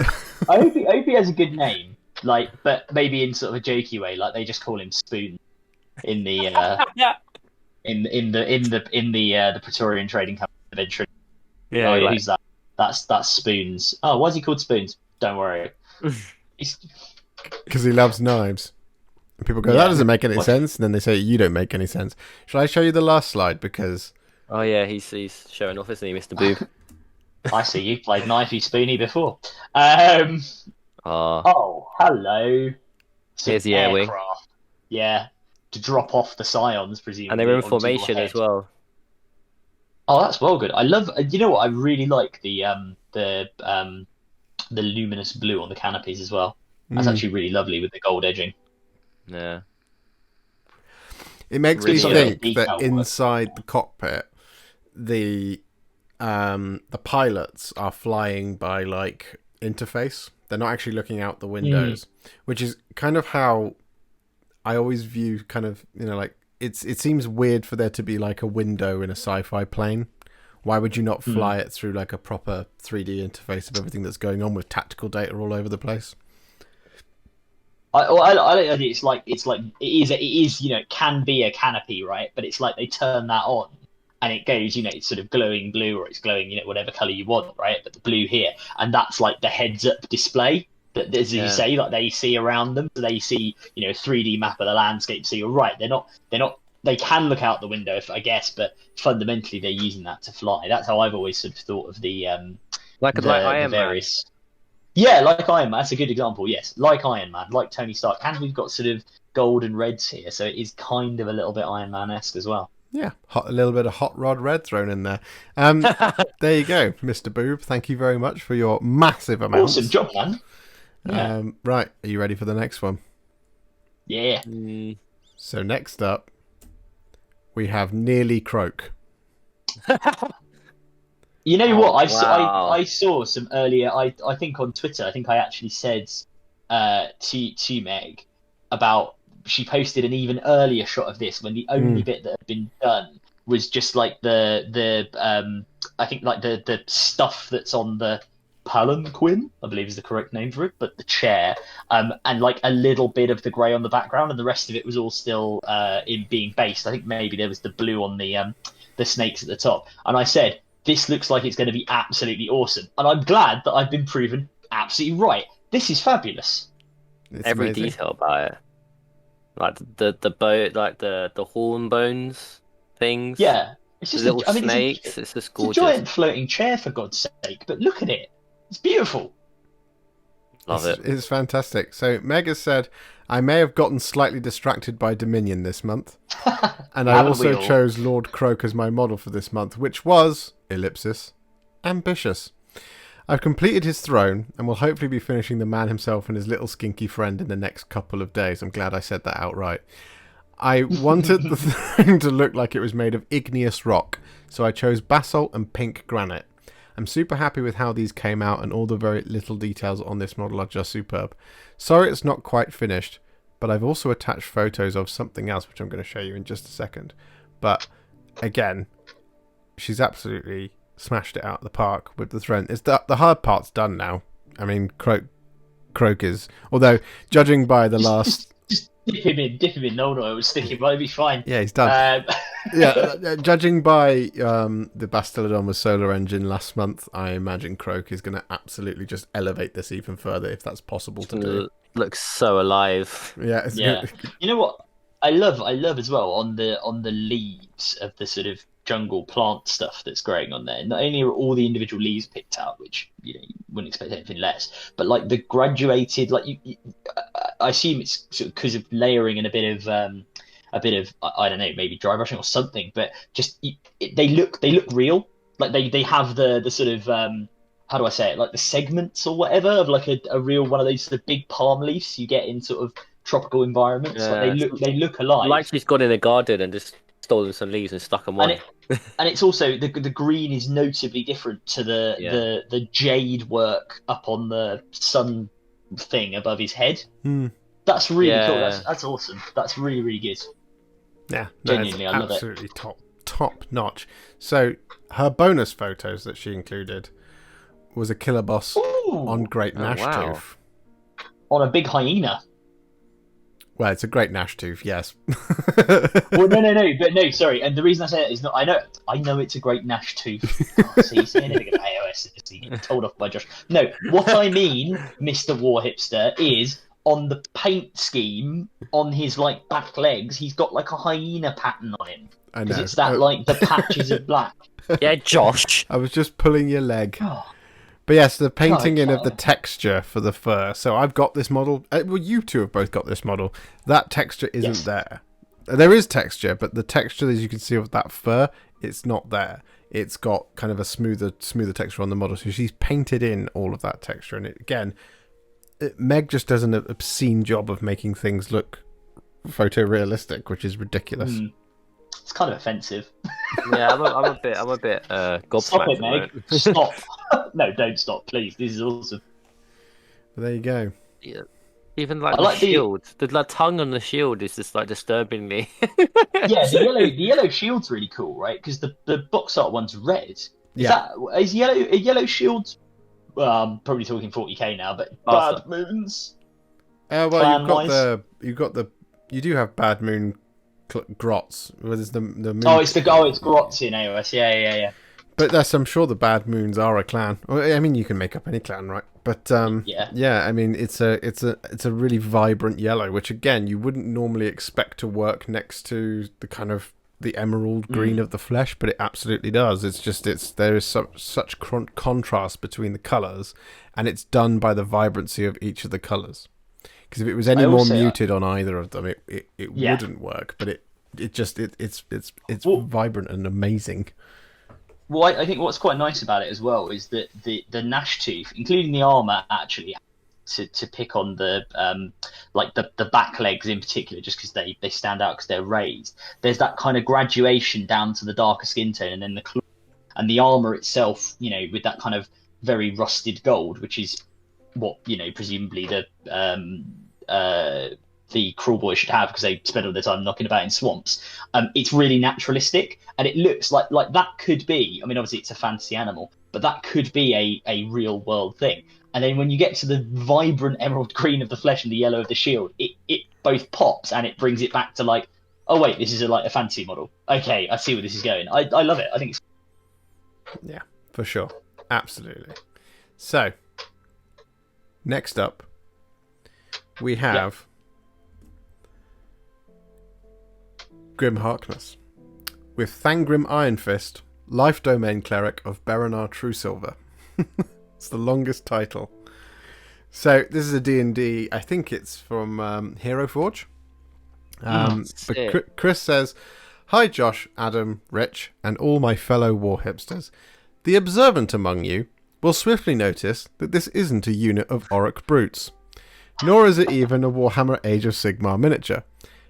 I hope he has a good name. Like, but maybe in sort of a jokey way, like they just call him Spoon in the in the Praetorian Trading Company eventually. Yeah. Oh, who's that? That's Spoons. Oh, why is he called Spoons? Don't worry. Because he loves knives. And people go, that doesn't make any sense. And then they say, you don't make any sense. Shall I show you the last slide? Because... Oh, yeah, he's showing off, isn't he, Mr. Boob? I see you played Knifey Spoony before. Oh, hello. Here's the air wing. Yeah, to drop off the scions, presumably. And they're in formation as well. Oh, that's well good. I love. You know what? I really like the luminous blue on the canopies as well. That's actually really lovely with the gold edging. Yeah. It makes Really me think that work. inside the cockpit, the pilots are flying by like interface. They're not actually looking out the windows, which is kind of how I always view kind of, you know, like it seems weird for there to be like a window in a sci-fi plane. Why would you not fly it through like a proper 3D interface of everything that's going on with tactical data all over the place? I think it's like it is you know, it can be a canopy, right? But it's like they turn that on and it goes, you know, it's sort of glowing blue or it's glowing, you know, whatever color you want, right? But the blue here, and that's like the heads-up display that, as you say, like they see around them. So they see, you know, 3D map of the landscape. So you're right, they're not. They can look out the window, I guess, but fundamentally they're using that to fly. That's how I've always sort of thought of the Like Iron various. Yeah, like Iron Man. That's a good example. Yes, like Iron Man, like Tony Stark, and we've got sort of gold and reds here, so it is kind of a little bit Iron Man-esque as well. Yeah, a little bit of hot rod red thrown in there. There you go, Mr. Boob. Thank you very much for your massive amounts. Awesome job, man. Yeah. Right, are you ready for the next one? Yeah. So next up, we have nearly Kroak. You know what? I saw some earlier. I think on Twitter. I think I actually said to Meg about, she posted an even earlier shot of this when the only bit that had been done was just like the I think like the stuff that's on the palanquin, I believe is the correct name for it, but the chair, and like a little bit of the grey on the background, and the rest of it was all still in being based. I think maybe there was the blue on the snakes at the top, and I said, this looks like it's going to be absolutely awesome, and I'm glad that I've been proven absolutely right. This is fabulous. It's Every amazing. detail about it, like the boat, like the horn bones things. Yeah, it's just little snakes. It's just gorgeous. It's a giant floating chair, for God's sake. But look at it. It's beautiful. Love it. It's fantastic. So Meg has said, I may have gotten slightly distracted by Dominion this month. And I also chose Lord Kroak as my model for this month, which was, ellipsis, ambitious. I've completed his throne and will hopefully be finishing the man himself and his little skinky friend in the next couple of days. I'm glad I said that outright. I wanted the thing to look like it was made of igneous rock, so I chose basalt and pink granite. I'm super happy with how these came out, and all the very little details on this model are just superb. Sorry it's not quite finished, but I've also attached photos of something else which I'm going to show you in just a second. But again, she's absolutely smashed it out of the park with the throne. It's the hard part's done now. I mean, Kroak is, although judging by the last... Just dip him in. No, it was sticking, but it'll be fine. Yeah, he's done. Judging by the Bastiladon with Solar Engine last month, I imagine Kroak is going to absolutely just elevate this even further, if that's possible to do. Looks so alive. Yeah. You know what I love as well on the leaves of the sort of jungle plant stuff that's growing on there. Not only are all the individual leaves picked out, which you wouldn't expect anything less, but like the graduated, like I assume it's sort of because of layering and a bit of I don't know, maybe dry brushing or something, but just they look real. Like they have the sort of how do I say it, like the segments or whatever of like a real one of those sort of big palm leaves you get in sort of tropical environments. Yeah. Like they look alive. Like she's gone in a garden and just stolen some leaves and stuck them And on. and it's also the green is notably different to the jade work up on the sun thing above his head. That's really cool. That's awesome. That's really, really good. Yeah, genuinely, I love it. Absolutely top notch. So her bonus photos that she included was a killer boss on Great Gnashtooth. On a big hyena. Well, it's a Great Gnashtooth, yes. Well, no, sorry. And the reason I say that is not. I know it's a Great Gnashtooth. See anything about AOS? You told off by Josh. No, what I mean, Mr. Warhipster, is on the paint scheme on his like back legs, he's got like a hyena pattern on him. I know. Because it's that like the patches of black. Yeah, Josh. I was just pulling your leg. But yes, the painting in of the texture for the fur. So I've got this model. Well, you two have both got this model. That texture isn't there. There is texture, but the texture, as you can see, of that fur, it's not there. It's got kind of a smoother texture on the model. So she's painted in all of that texture. And Meg just does an obscene job of making things look photorealistic, which is ridiculous. It's kind of offensive. Yeah, I'm a bit gobsmacked. Stop it, Meg. Stop. No, don't stop, please. This is awesome. But there you go. Yeah. Even like the shield, the tongue on the shield is just like disturbing me. Yeah, the yellow shield's really cool, right? Because the box art one's red. Is yellow shield? Well, I'm probably talking 40k now, but Bad Moons. Well, you do have Bad Moon grots. There's the moon. It's grots in AOS. Yeah. But I'm sure the Bad Moons are a clan. I mean, you can make up any clan, right? But yeah. I mean, it's a really vibrant yellow, which again you wouldn't normally expect to work next to the kind of the emerald green of the flesh, but it absolutely does. There is such contrast between the colours, and it's done by the vibrancy of each of the colours. Because if it was any more muted on either of them, it wouldn't work. But it's vibrant and amazing. Well, I think what's quite nice about it as well is that the Gnashtooth, including the armor, actually to pick on the the back legs in particular, just because they stand out because they're raised. There's that kind of graduation down to the darker skin tone, and then the claw, and the armor itself, with that kind of very rusted gold, which is what presumably the crawl boys should have because they spend all their time knocking about in swamps. It's really naturalistic, and it looks like that could be. I mean, obviously it's a fantasy animal, but that could be a real world thing. And then when you get to the vibrant emerald green of the flesh and the yellow of the shield, it both pops and it brings it back to like, oh wait, this is a fantasy model. Okay, I see where this is going. I love it. I think it's yeah, for sure, absolutely. So next up, we have Grim Harkness with Thangrim Ironfist, Life Domain Cleric of Berenar Truesilver. It's the longest title. So this is a D&D, I think it's from Hero Forge. But Chris says, "Hi Josh, Adam, Rich, and all my fellow Warhipsters. The observant among you will swiftly notice that this isn't a unit of Orc brutes, nor is it even a Warhammer Age of Sigmar miniature.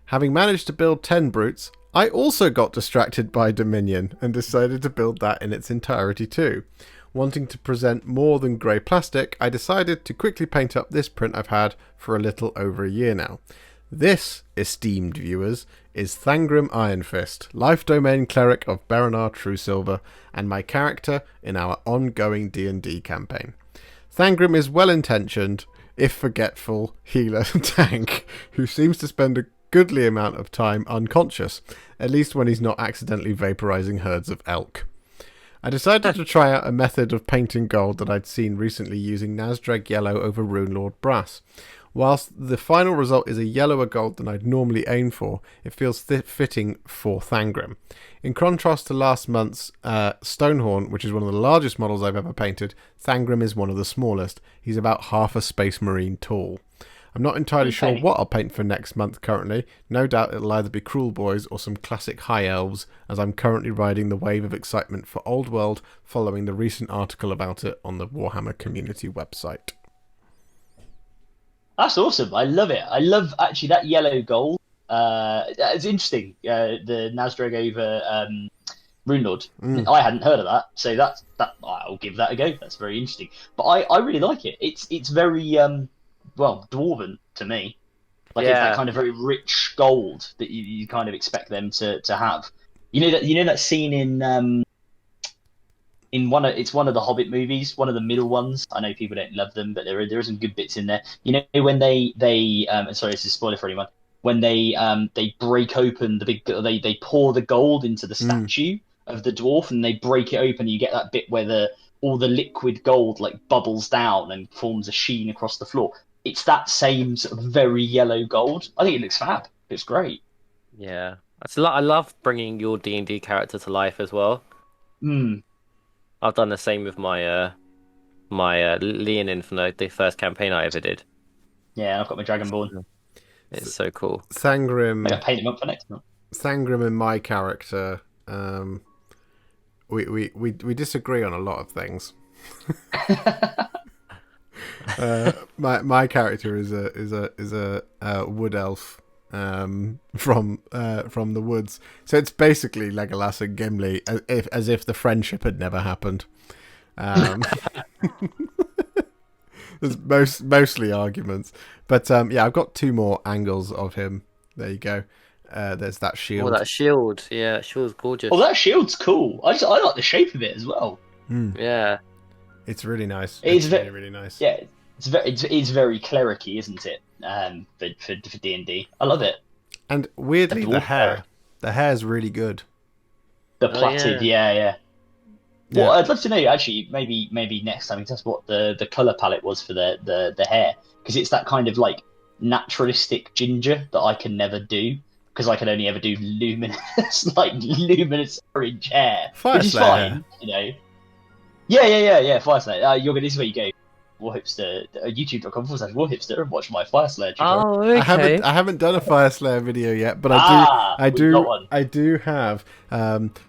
Having managed to build 10 brutes, I also got distracted by Dominion and decided to build that in its entirety too. Wanting to present more than grey plastic, I decided to quickly paint up this print I've had for a little over a year now. This, esteemed viewers, is Thangrim Ironfist, Life Domain Cleric of Berenar Truesilver, and my character in our ongoing D&D campaign. Thangrim is well-intentioned, if forgetful, healer tank, who seems to spend a goodly amount of time unconscious, at least when he's not accidentally vaporizing herds of elk. I decided to try out a method of painting gold that I'd seen recently using Nazdreg yellow over Runelord brass. Whilst the final result is a yellower gold than I'd normally aim for, it feels fitting for Thangrim. In contrast to last month's Stonehorn, which is one of the largest models I've ever painted, Thangrim is one of the smallest. He's about half a Space Marine tall. I'm not entirely sure what I'll paint for next month currently. No doubt it'll either be Cruel Boys or some classic High Elves, as I'm currently riding the wave of excitement for Old World following the recent article about it on the Warhammer community website. That's awesome. I love it. I love actually that yellow gold It's interesting. The Nasdreg over Rune Lord. I hadn't heard of that, so that I'll give that a go. That's very interesting. But I really like it. It's very dwarven to me. Like it's that kind of very rich gold that you kind of expect them to have. You know that scene in one of the Hobbit movies, one of the middle ones. I know people don't love them, but there are some good bits in there. You know when they sorry, this is a spoiler for anyone. When they break open they pour the gold into the statue of the dwarf, and they break it open. You get that bit where all the liquid gold like bubbles down and forms a sheen across the floor. It's that same sort of very yellow gold. I think it looks fab. It's great. Yeah, I love bringing your D&D character to life as well. I've done the same with my Leonin from the first campaign I ever did. Yeah, I've got my Dragonborn. It's so cool. Sangrim. I got paint him up for next month. Sangrim and my character, we disagree on a lot of things. My character is a wood elf from the woods, so it's basically Legolas and Gimli as if the friendship had never happened. There's mostly arguments, but I've got 2 more angles of him. There you go. There's that shield. Oh, that shield! Yeah, that shield's gorgeous. Oh, that shield's cool. I like the shape of it as well. Yeah, it's really nice. It's really, really nice. Yeah, it's very clericy, isn't it? For D&D, I love it. And weirdly, the hair's really good. The plaited, yeah. Well, I'd love to know actually. Maybe next time you tell us what the color palette was for the hair, because it's that kind of like naturalistic ginger that I can never do, because I can only ever do luminous luminous orange hair, which is fine, hair. You know. Yeah. Fire Slayer. This is where you go. Warhipster, youtube.com/Warhipster, and watch my Fire Slayer tutorial. Oh, okay. I haven't done a Fire Slayer video yet, but I do have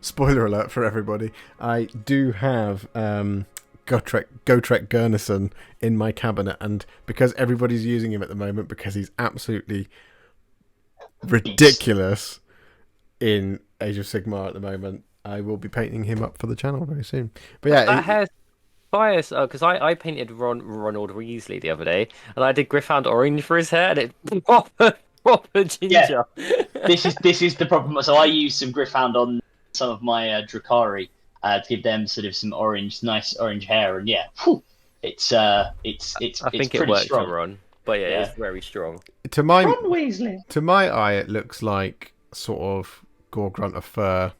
spoiler alert for everybody. I do have Gotrek Gurnison in my cabinet, and because everybody's using him at the moment because he's absolutely ridiculous in Age of Sigmar at the moment, I will be painting him up for the channel very soon. But yeah, that hair's fire, because I painted Ronald Weasley the other day, and I did Gryffindor orange for his hair, and it proper ginger. Yeah. This is the problem. So I used some Gryffindor on some of my Drakari to give them sort of some nice orange hair, and it's I think it worked strong. for Ron, but it's very strong. Ron Weasley. To my eye, it looks like sort of Gorgrunt of Fur.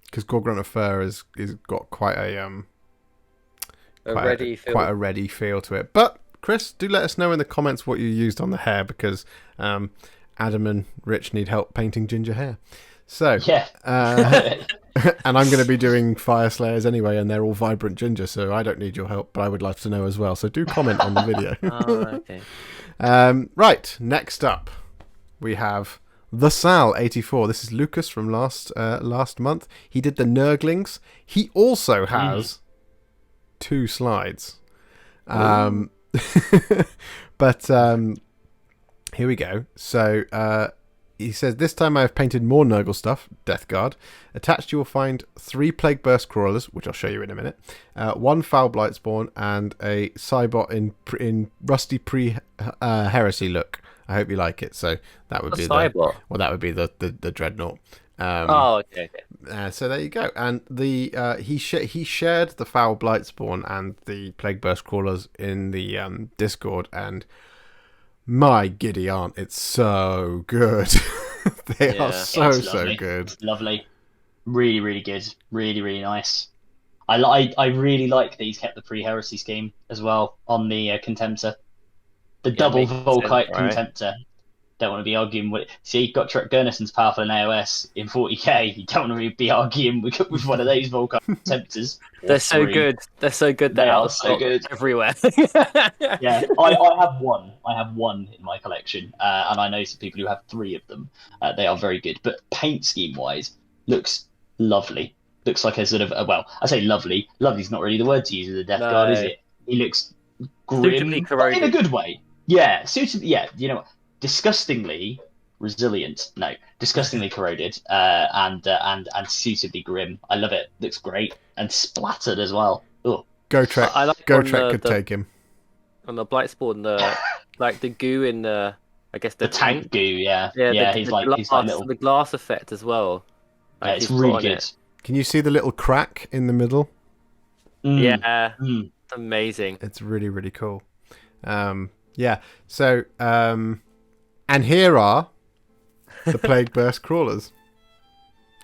Because Gorgrunt of Fur is got quite a ready feel to it. But Chris, do let us know in the comments what you used on the hair, because Adam and Rich need help painting ginger hair. So and I'm going to be doing Fire Slayers anyway, and they're all vibrant ginger, so I don't need your help, but I would love to know as well. So do comment on the video. Okay. Right, next up we have The Sal 84. This is Lucas from last month. He did the Nurglings. He also has 2 slides. But here we go. So he says, this time I have painted more Nurgle stuff, Death Guard. Attached you will find 3 Plague Burst Crawlers, which I'll show you in a minute, 1 Foul Blightspawn, and a Cybot in rusty pre-heresy look. I hope you like it. So that would be the Dreadnought. Okay. So there you go. And he shared the Foul Blightspawn and the Plague Burst Crawlers in the Discord, and my giddy aunt, it's so good. They are so good. Lovely, really, really good, really, really nice. I really like that he's kept the pre-heresy scheme as well on the Contemptor. The double Volkite Contemptor. Don't want to be arguing with. See, Gotrek Gurnison's powerful in AOS in 40k. You don't want to be arguing with one of those Volkite Contemptors. They're so good. They're so good. They are so good everywhere. Yeah, I have one. I have one in my collection, and I know some people who have 3 of them. They are very good, but paint scheme wise, looks lovely. Looks like a sort of I say lovely. Lovely's not really the word to use with the Death Guard, is it? He looks grim, but in a good way. Yeah, suitably. Yeah, you know, disgustingly resilient. No, disgustingly corroded, and suitably grim. I love it. Looks great and splattered as well. Oh, I like Go-Trek could take him. On the blight spawn, the goo in the, I guess the tank goo. Yeah. He's like little the glass effect as well. Like, it's really good. Can you see the little crack in the middle? Yeah, amazing. It's really, really cool. Yeah. So, and here are the Plague Burst crawlers.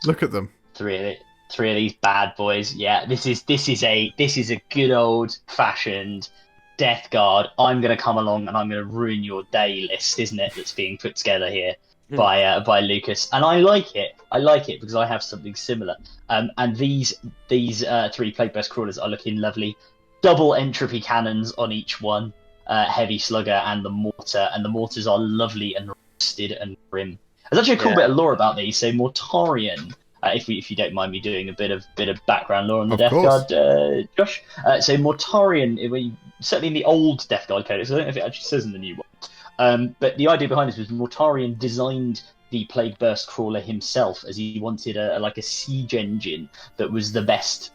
Look at them. Three of these bad boys. Yeah, this is a good old fashioned Death Guard. I'm gonna come along and I'm gonna ruin your day list, isn't it? That's being put together here by Lucas, and I like it. I like it because I have something similar. And these 3 Plague Burst crawlers are looking lovely. Double entropy cannons on each one. Heavy slugger and the mortar, and the mortars are lovely and rusted and grim. There's actually a cool bit of lore about these. So Mortarion, if you don't mind me doing a bit of background lore on the Death Guard, Josh. So Mortarion, certainly in the old Death Guard codex, I don't know if it actually says in the new one. But the idea behind this was Mortarion designed the Plague Burst crawler himself, as he wanted a siege engine that was the best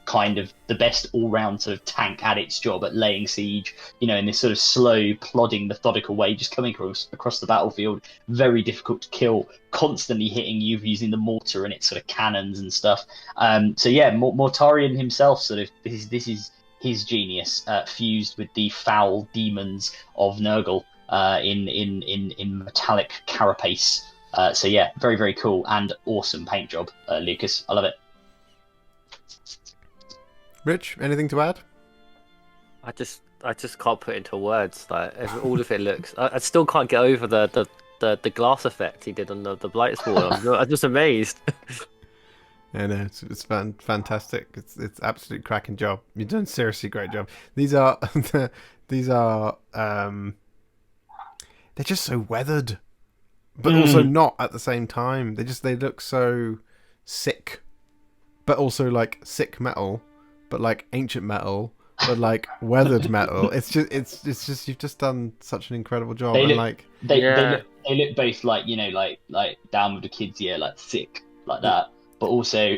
all-round sort of tank at its job at laying siege, in this sort of slow, plodding, methodical way, just coming across the battlefield, very difficult to kill, constantly hitting you using the mortar and its sort of cannons and stuff. Mortarion himself, sort of, this is his genius, fused with the foul demons of Nurgle in metallic carapace. Very, very cool and awesome paint job, Lucas. I love it. Rich, anything to add? I just can't put it into words. Like all of it looks. I still can't get over the glass effect he did on the blight spawn. I'm just amazed. I know, it's fantastic. It's absolute cracking job. You've done seriously great job. These are they're just so weathered. But also not at the same time. They look so sick, but also like sick metal, but like ancient metal, but like weathered metal. It's just you've just done such an incredible job. They look both like like down with the kids, like sick like that, but also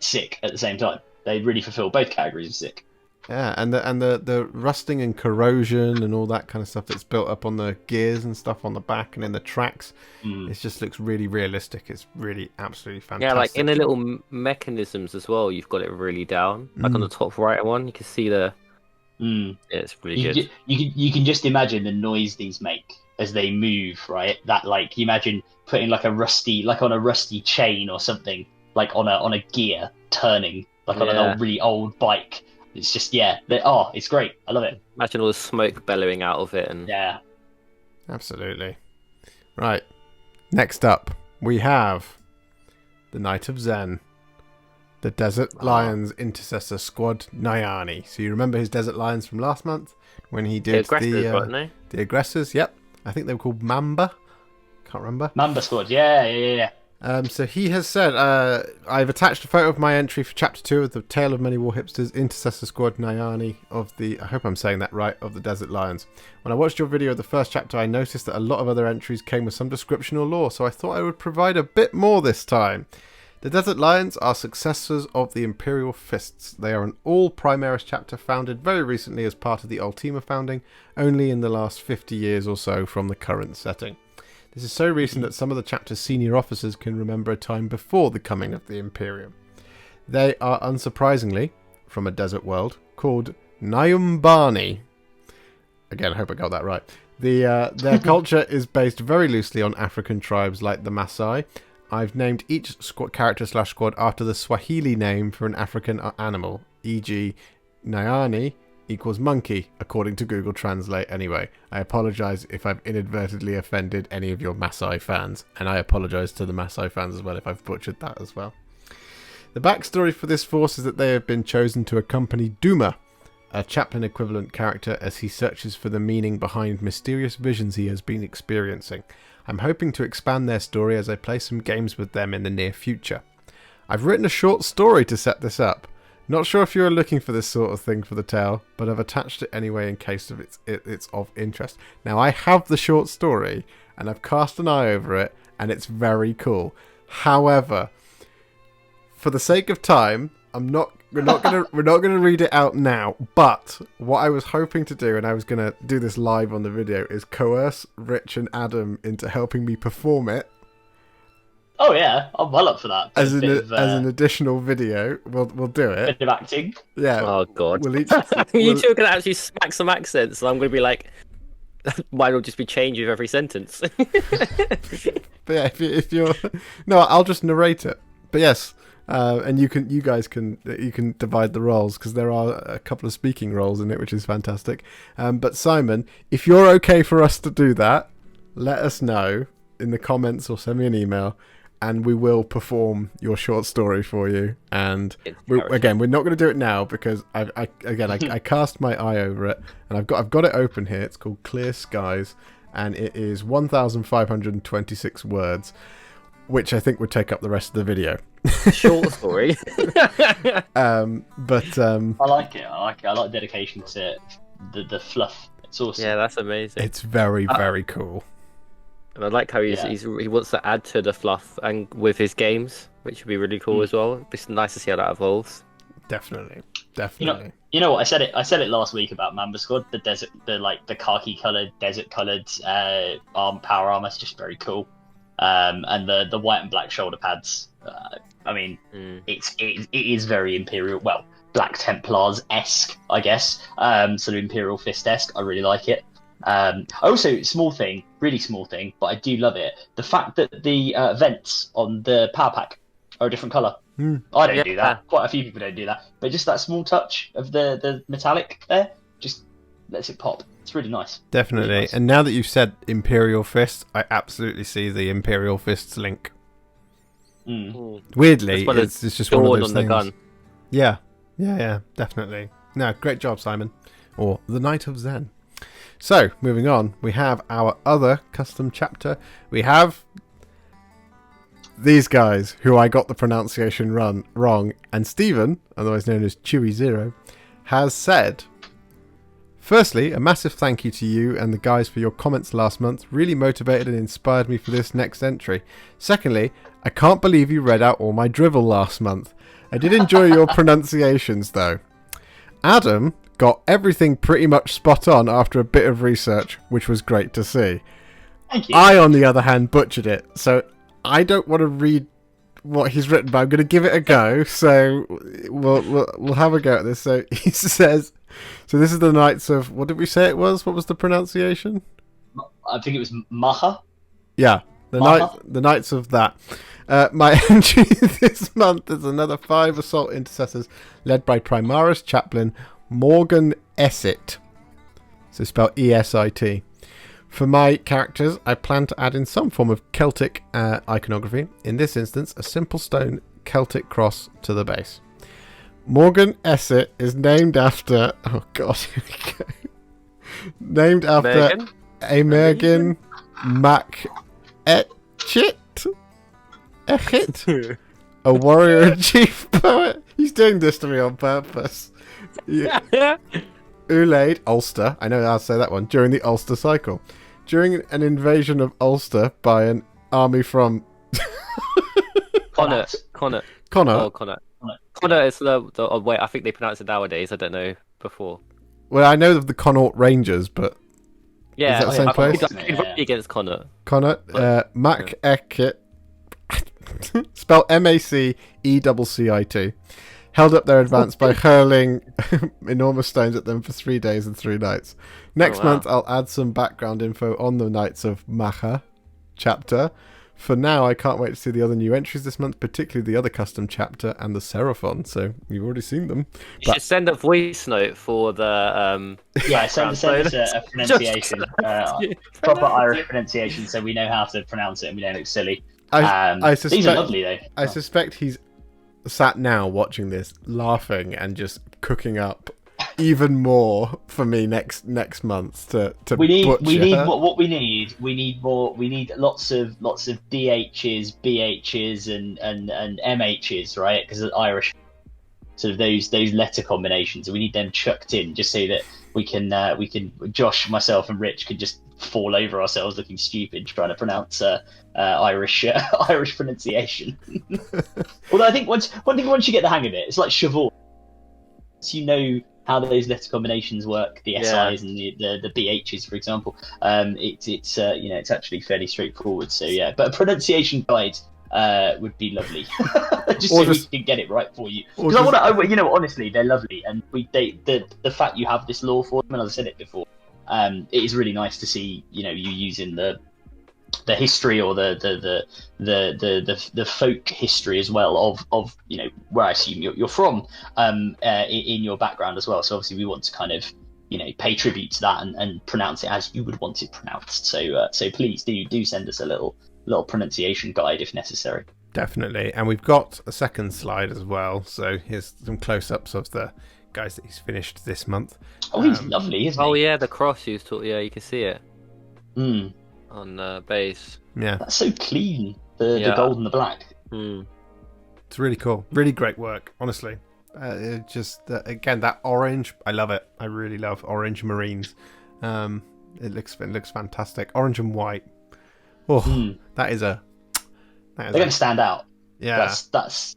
sick at the same time. They really fulfill both categories of sick. Yeah, and the rusting and corrosion and all that kind of stuff that's built up on the gears and stuff on the back and in the tracks, it just looks really realistic. It's really absolutely fantastic. Yeah, like in the little mechanisms as well, you've got it really down. Like on the top right one, you can see the. It's really good. You can just imagine the noise these make as they move, right? That you imagine putting on a rusty chain or something, like on a gear turning, like on an really old bike. It's just, it's great. I love it. Imagine all the smoke bellowing out of it. Yeah. Absolutely. Right. Next up, we have the Knight of Zen, the Desert Lions Intercessor Squad Nyani. So you remember his Desert Lions from last month when he did the aggressors? Yep. I think they were called Mamba. Can't remember. Mamba Squad. Yeah. So he has said, I've attached a photo of my entry for Chapter 2 of the Tale of Many Warhipsters, Intercessor Squad Nyani of the, I hope I'm saying that right, of the Desert Lions. When I watched your video of the first chapter, I noticed that a lot of other entries came with some description or lore, so I thought I would provide a bit more this time. The Desert Lions are successors of the Imperial Fists. They are an all-Primaris chapter founded very recently as part of the Ultima founding, only in the last 50 years or so from the current setting. This is so recent that some of the chapter's senior officers can remember a time before the coming of the Imperium. They are, unsurprisingly, from a desert world, called Nyumbani. Again, I hope I got that right. Their culture is based very loosely on African tribes like the Maasai. I've named each character/squad after the Swahili name for an African animal, e.g. Nyani equals monkey, according to Google Translate anyway. I apologise if I've inadvertently offended any of your Maasai fans, and I apologise to the Maasai fans as well if I've butchered that as well. The backstory for this force is that they have been chosen to accompany Duma, a chaplain equivalent character, as he searches for the meaning behind mysterious visions he has been experiencing. I'm hoping to expand their story as I play some games with them in the near future. I've written a short story to set this up. Not sure if you're looking for this sort of thing for the tale, but I've attached it anyway in case of it's of interest. Now, I have the short story, and I've cast an eye over it, and it's very cool. However, for the sake of time, we're not gonna read it out now. But what I was hoping to do, and I was gonna do this live on the video, is coerce Rich and Adam into helping me perform it. Oh yeah, I'm well up for that. As an additional video, we'll do it. Bit of acting. Yeah. Oh god. We'll each, You two are gonna actually smack some accents, and I'm gonna be like, mine will just be changed with every sentence. But yeah, if you're no, I'll just narrate it. But yes, and you guys can divide the roles because there are a couple of speaking roles in it, which is fantastic. But Simon, if you're okay for us to do that, let us know in the comments or send me an email. And we will perform your short story for you. And we're not going to do it now because I cast my eye over it, and I've got it open here. It's called Clear Skies, and it is 1,526 words, which I think would take up the rest of the video. Short story. I like it. I like dedication to the fluff. It's awesome. Yeah, that's amazing. It's very very cool. And I like how he wants to add to the fluff and with his games, which would be really cool as well. It's nice to see how that evolves. Definitely. You know what? I said it last week about Mamba Squad. The khaki coloured, desert coloured power armor is just very cool. And the white and black shoulder pads. It is very Imperial. Well, Black Templars-esque, I guess. Sort of Imperial Fist-esque. I really like it. Also, really small thing, but I do love it. The fact that the vents on the power pack are a different colour. I don't do that. Quite a few people don't do that. But just that small touch of the metallic there just lets it pop. It's really nice. Definitely. Really nice. And now that you've said Imperial Fists, I absolutely see the Imperial Fists link. Weirdly, it's just one of those things. The gun. Yeah, definitely. No, great job, Simon. Or the Knight of Zen. So, moving on, we have our other custom chapter. We have these guys, who I got the pronunciation wrong, and Stephen, otherwise known as Chewy Zero, has said, firstly, a massive thank you to you and the guys for your comments last month. Really motivated and inspired me for this next entry. Secondly, I can't believe you read out all my drivel last month. I did enjoy your pronunciations, though. Adam got everything pretty much spot on after a bit of research, which was great to see. Thank you. I, on the other hand, butchered it, so I don't want to read what he's written, but I'm going to give it a go. So we'll have a go at this. So he says, so this is the Knights of, what did we say it was? What was the pronunciation? I think it was Maha. Yeah, the Knights of that. My entry this month is another 5 assault intercessors led by Primaris Chaplain Morgan Essit, so spelled E-S-I-T. For my characters, I plan to add in some form of Celtic iconography. In this instance, a simple stone Celtic cross to the base. Morgan Essit is named after... Oh, God, here we go. Named after Emergin Mac Echit, a warrior and chief poet. He's doing this to me on purpose. Yeah. Ulaid, Ulster, I know how to say that one, during the Ulster cycle. During an invasion of Ulster by an army from... Connaught. Connaught. Oh, Connaught. Connaught is the way I think they pronounce it nowadays. I don't know before. Well, I know of the Connaught Rangers, but... Yeah, is that the same place? I'd against Connaught. Connaught, Mac Echit, spelled M-A-C-E-C-C-I-T. Held up their advance by hurling enormous stones at them for 3 days and 3 nights. Next month, I'll add some background info on the Knights of Macha chapter. For now, I can't wait to see the other new entries this month, particularly the other custom chapter and the Seraphon. So you've already seen them. You should send a voice note for the send us a pronunciation, proper Irish pronunciation, so we know how to pronounce it and we don't look silly. I suspect, these are lovely, though. I suspect he's sat now watching this, laughing and just cooking up even more for me next month to we need butcher. what we need. We need lots of DHs, BHs, and MHs, right? Because it's Irish. sort of those letter combinations, and we need them chucked in just so that we can Josh, myself, and Rich can just fall over ourselves looking stupid trying to pronounce Irish Irish pronunciation. Although I think once you get the hang of it, it's like Chevaux. Once you know how those letter combinations work, the SIs and the BHs, for example, it's actually fairly straightforward. So yeah, but a pronunciation guide would be lovely, just so we can get it right for you. Because honestly, they're lovely, and the fact you have this lore for them, and as I said it before, it is really nice to see you using the history or the folk history as well of where I assume you're from in your background as well. So obviously we want to kind of pay tribute to that and pronounce it as you would want it pronounced. So please do send us a little pronunciation guide if necessary. Definitely. And we've got a second slide as well, so here's some close-ups of the guys that he's finished this month. He's lovely, isn't he? Oh yeah, the cross you can see it on base. Yeah, that's so clean, the gold and the black. It's really cool, really great work, honestly. Again, that orange, I love it. I really love orange marines. It looks fantastic. Orange and white. That is they're going to stand out. Yeah, that's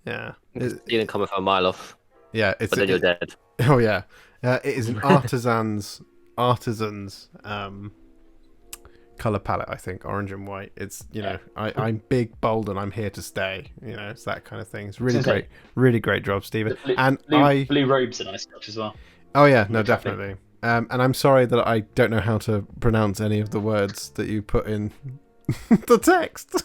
yeah. You didn't come from a mile off. Yeah, but then you're dead. Oh yeah, it is an artisan's color palette. I think orange and white. It's I'm big, bold, and I'm here to stay. It's that kind of thing. It's really great job, Stephen. Blue robes are nice touch as well. Oh yeah, no, definitely. And I'm sorry that I don't know how to pronounce any of the words that you put in the text.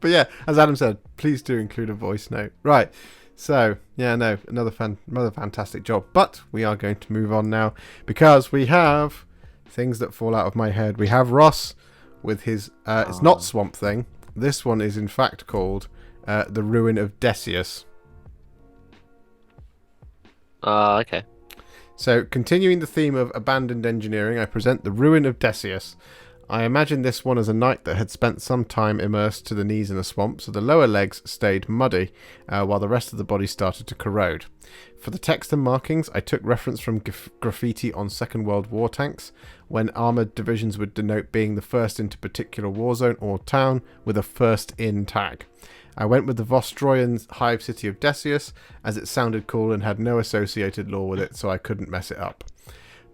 But yeah, as Adam said, please do include a voice note. Right. So, another fantastic job. But we are going to move on now because we have things that fall out of my head. We have Ross with his... It's not Swamp Thing. This one is in fact called The Ruin of Decius. Okay. So, continuing the theme of abandoned engineering, I present The Ruin of Decius. I imagine this one as a knight that had spent some time immersed to the knees in a swamp, so the lower legs stayed muddy, while the rest of the body started to corrode. For the text and markings, I took reference from graffiti on Second World War tanks, when armoured divisions would denote being the first into particular war zone or town with a first in tag. I went with the Vostroyan hive city of Decius, as it sounded cool and had no associated lore with it, so I couldn't mess it up.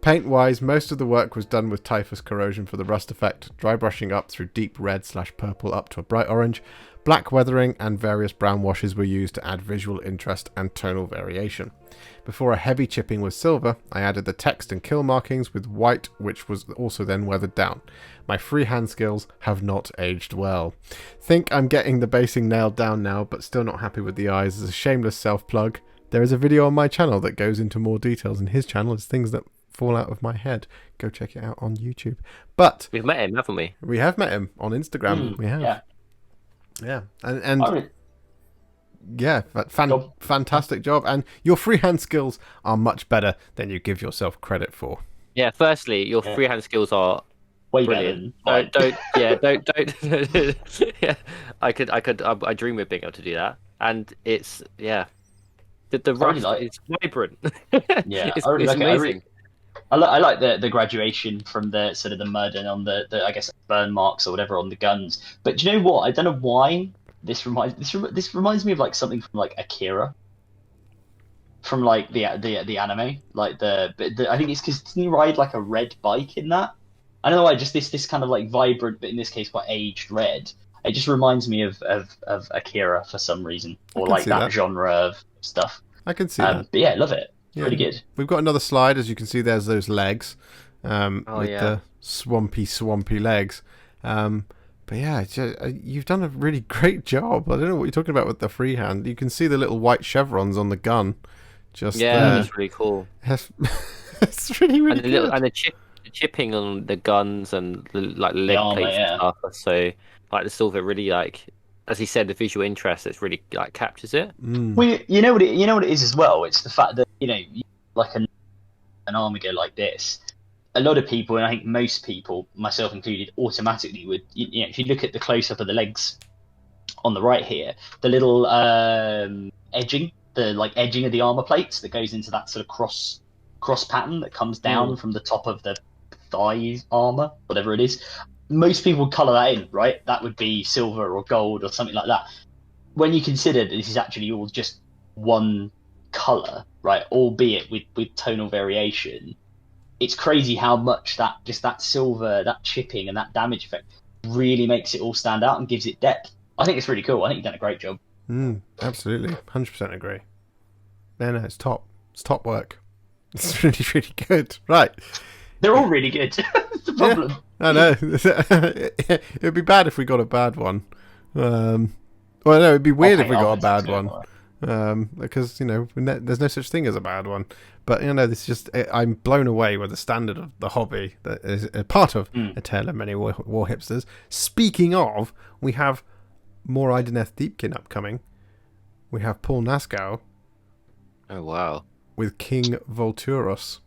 Paint-wise, most of the work was done with typhus corrosion for the rust effect, dry brushing up through deep red/purple up to a bright orange, black weathering, and various brown washes were used to add visual interest and tonal variation. Before a heavy chipping with silver, I added the text and kill markings with white, which was also then weathered down. My freehand skills have not aged well. Think I'm getting the basing nailed down now, but still not happy with the eyes. As a shameless self-plug, there is a video on my channel that goes into more details, and his channel is things that fall out of my head. Go check it out on YouTube. But we've met him, haven't we? We have met him on Instagram. We have. Yeah. And yeah, fantastic job. And your freehand skills are much better than you give yourself credit for. Yeah. Firstly, your freehand skills are way brilliant. Better. Don't. Yeah. I dream of being able to do that, and it's the rust is vibrant. Yeah, it's amazing. I like the graduation from the sort of the mud and on the I guess burn marks or whatever on the guns. But do you know what? I don't know why this reminds me of like something from like Akira, from like the anime. Like I think it's because didn't he ride like a red bike in that? I don't know why. Just this kind of like vibrant, but in this case quite aged red. It just reminds me of Akira for some reason, or like that genre of stuff. I can see that. But yeah, love it. Yeah. Pretty good. We've got another slide, as you can see. There's those legs, the swampy legs. But yeah, you've done a really great job. I don't know what you're talking about with the freehand. You can see the little white chevrons on the gun. It's really cool. It's really good. And the chipping on the guns and the leg plates and stuff. So like the silver really like. As he said, the visual interest that's really like captures it. Well, you know what it is as well. It's the fact that like an armiger like this, a lot of people, and I think most people, myself included, automatically would. If you look at the close up of the legs on the right here, the little edging, the edging of the armor plates that goes into that sort of cross pattern that comes down from the top of the thigh armor, whatever it is. Most people would colour that in, right? That would be silver or gold or something like that. When you consider that this is actually all just one colour, right, albeit with tonal variation, it's crazy how much that silver, that chipping and that damage effect really makes it all stand out and gives it depth. I think it's really cool. I think you've done a great job. Absolutely. 100% agree. No, it's top. It's top work. It's really, really good. Right. They're all really good. That's the problem. Yeah, I know. It would be bad if we got a bad one. Well, no, it'd be weird if we got a bad one. Because, there's no such thing as a bad one. But, this is just... I'm blown away with the standard of the hobby that is a part of A Tale of Many Warhipsters. Speaking of, we have more Ideneth Deepkin upcoming. We have Paul Naskow. Oh, wow. With King Volturos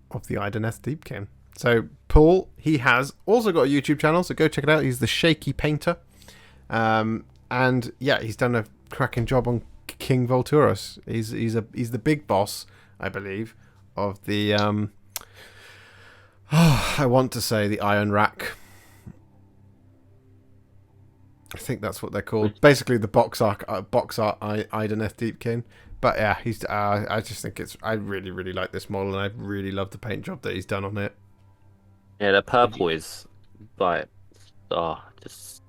of the Ideneth Deepkin. So, Paul, he has also got a YouTube channel, so go check it out. He's the Shaky Painter. And, yeah, he's done a cracking job on King Volturos. He's the big boss, I believe, of the I want to say the Iron Rack. I think that's what they're called. Basically, the box art Ideneth Deepkin. But yeah, he's. I just think I really, really like this model, and I really love the paint job that he's done on it. Yeah, the purple is like, I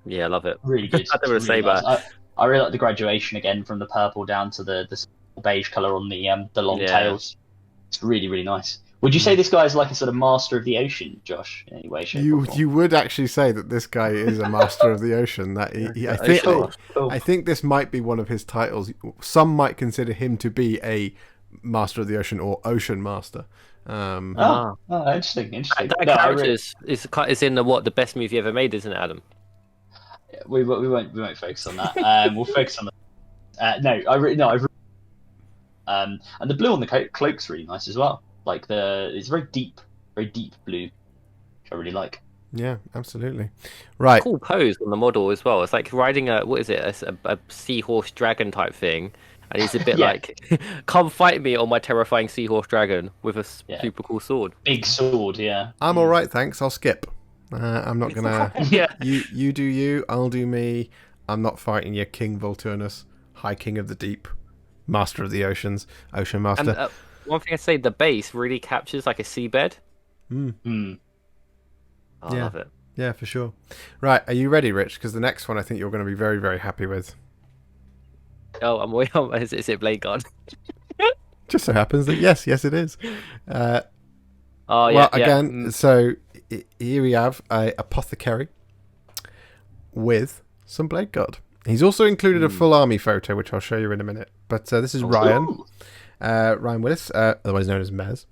love it. Really good. I don't want to say that. I really like the graduation again from the purple down to the beige color on the long tails. It's really, really nice. Would you say this guy is like a sort of master of the ocean, Josh? In any way, shape, or form? You would actually say that this guy is a master of the ocean. That I think this might be one of his titles. Some might consider him to be a master of the ocean or ocean master. Interesting. That character is in the best movie ever made, isn't it, Adam? We won't focus on that. We'll focus on the. And the blue on the cloak's really nice as well. Like it's very deep blue, which I really like. Yeah, absolutely. Right. Cool pose on the model as well. It's like riding a seahorse dragon type thing, and he's a bit like, "Come fight me on my terrifying seahorse dragon with a super cool sword." Big sword, yeah. I'm all right, thanks. I'll skip. I'm not gonna. Yeah. You do you. I'll do me. I'm not fighting your King Volturnus, High King of the Deep, Master of the Oceans, Ocean Master. And, one thing I say, the base really captures like a seabed. I love it. Yeah, for sure. Right, are you ready, Rich? Because the next one I think you're going to be very, very happy with. Oh, I'm waiting. Is it Blade Guard? Just so happens that yes, it is. Again, so here we have a apothecary with some Blade Guard. He's also included a full army photo, which I'll show you in a minute. But this is Ryan Willis, otherwise known as Mez.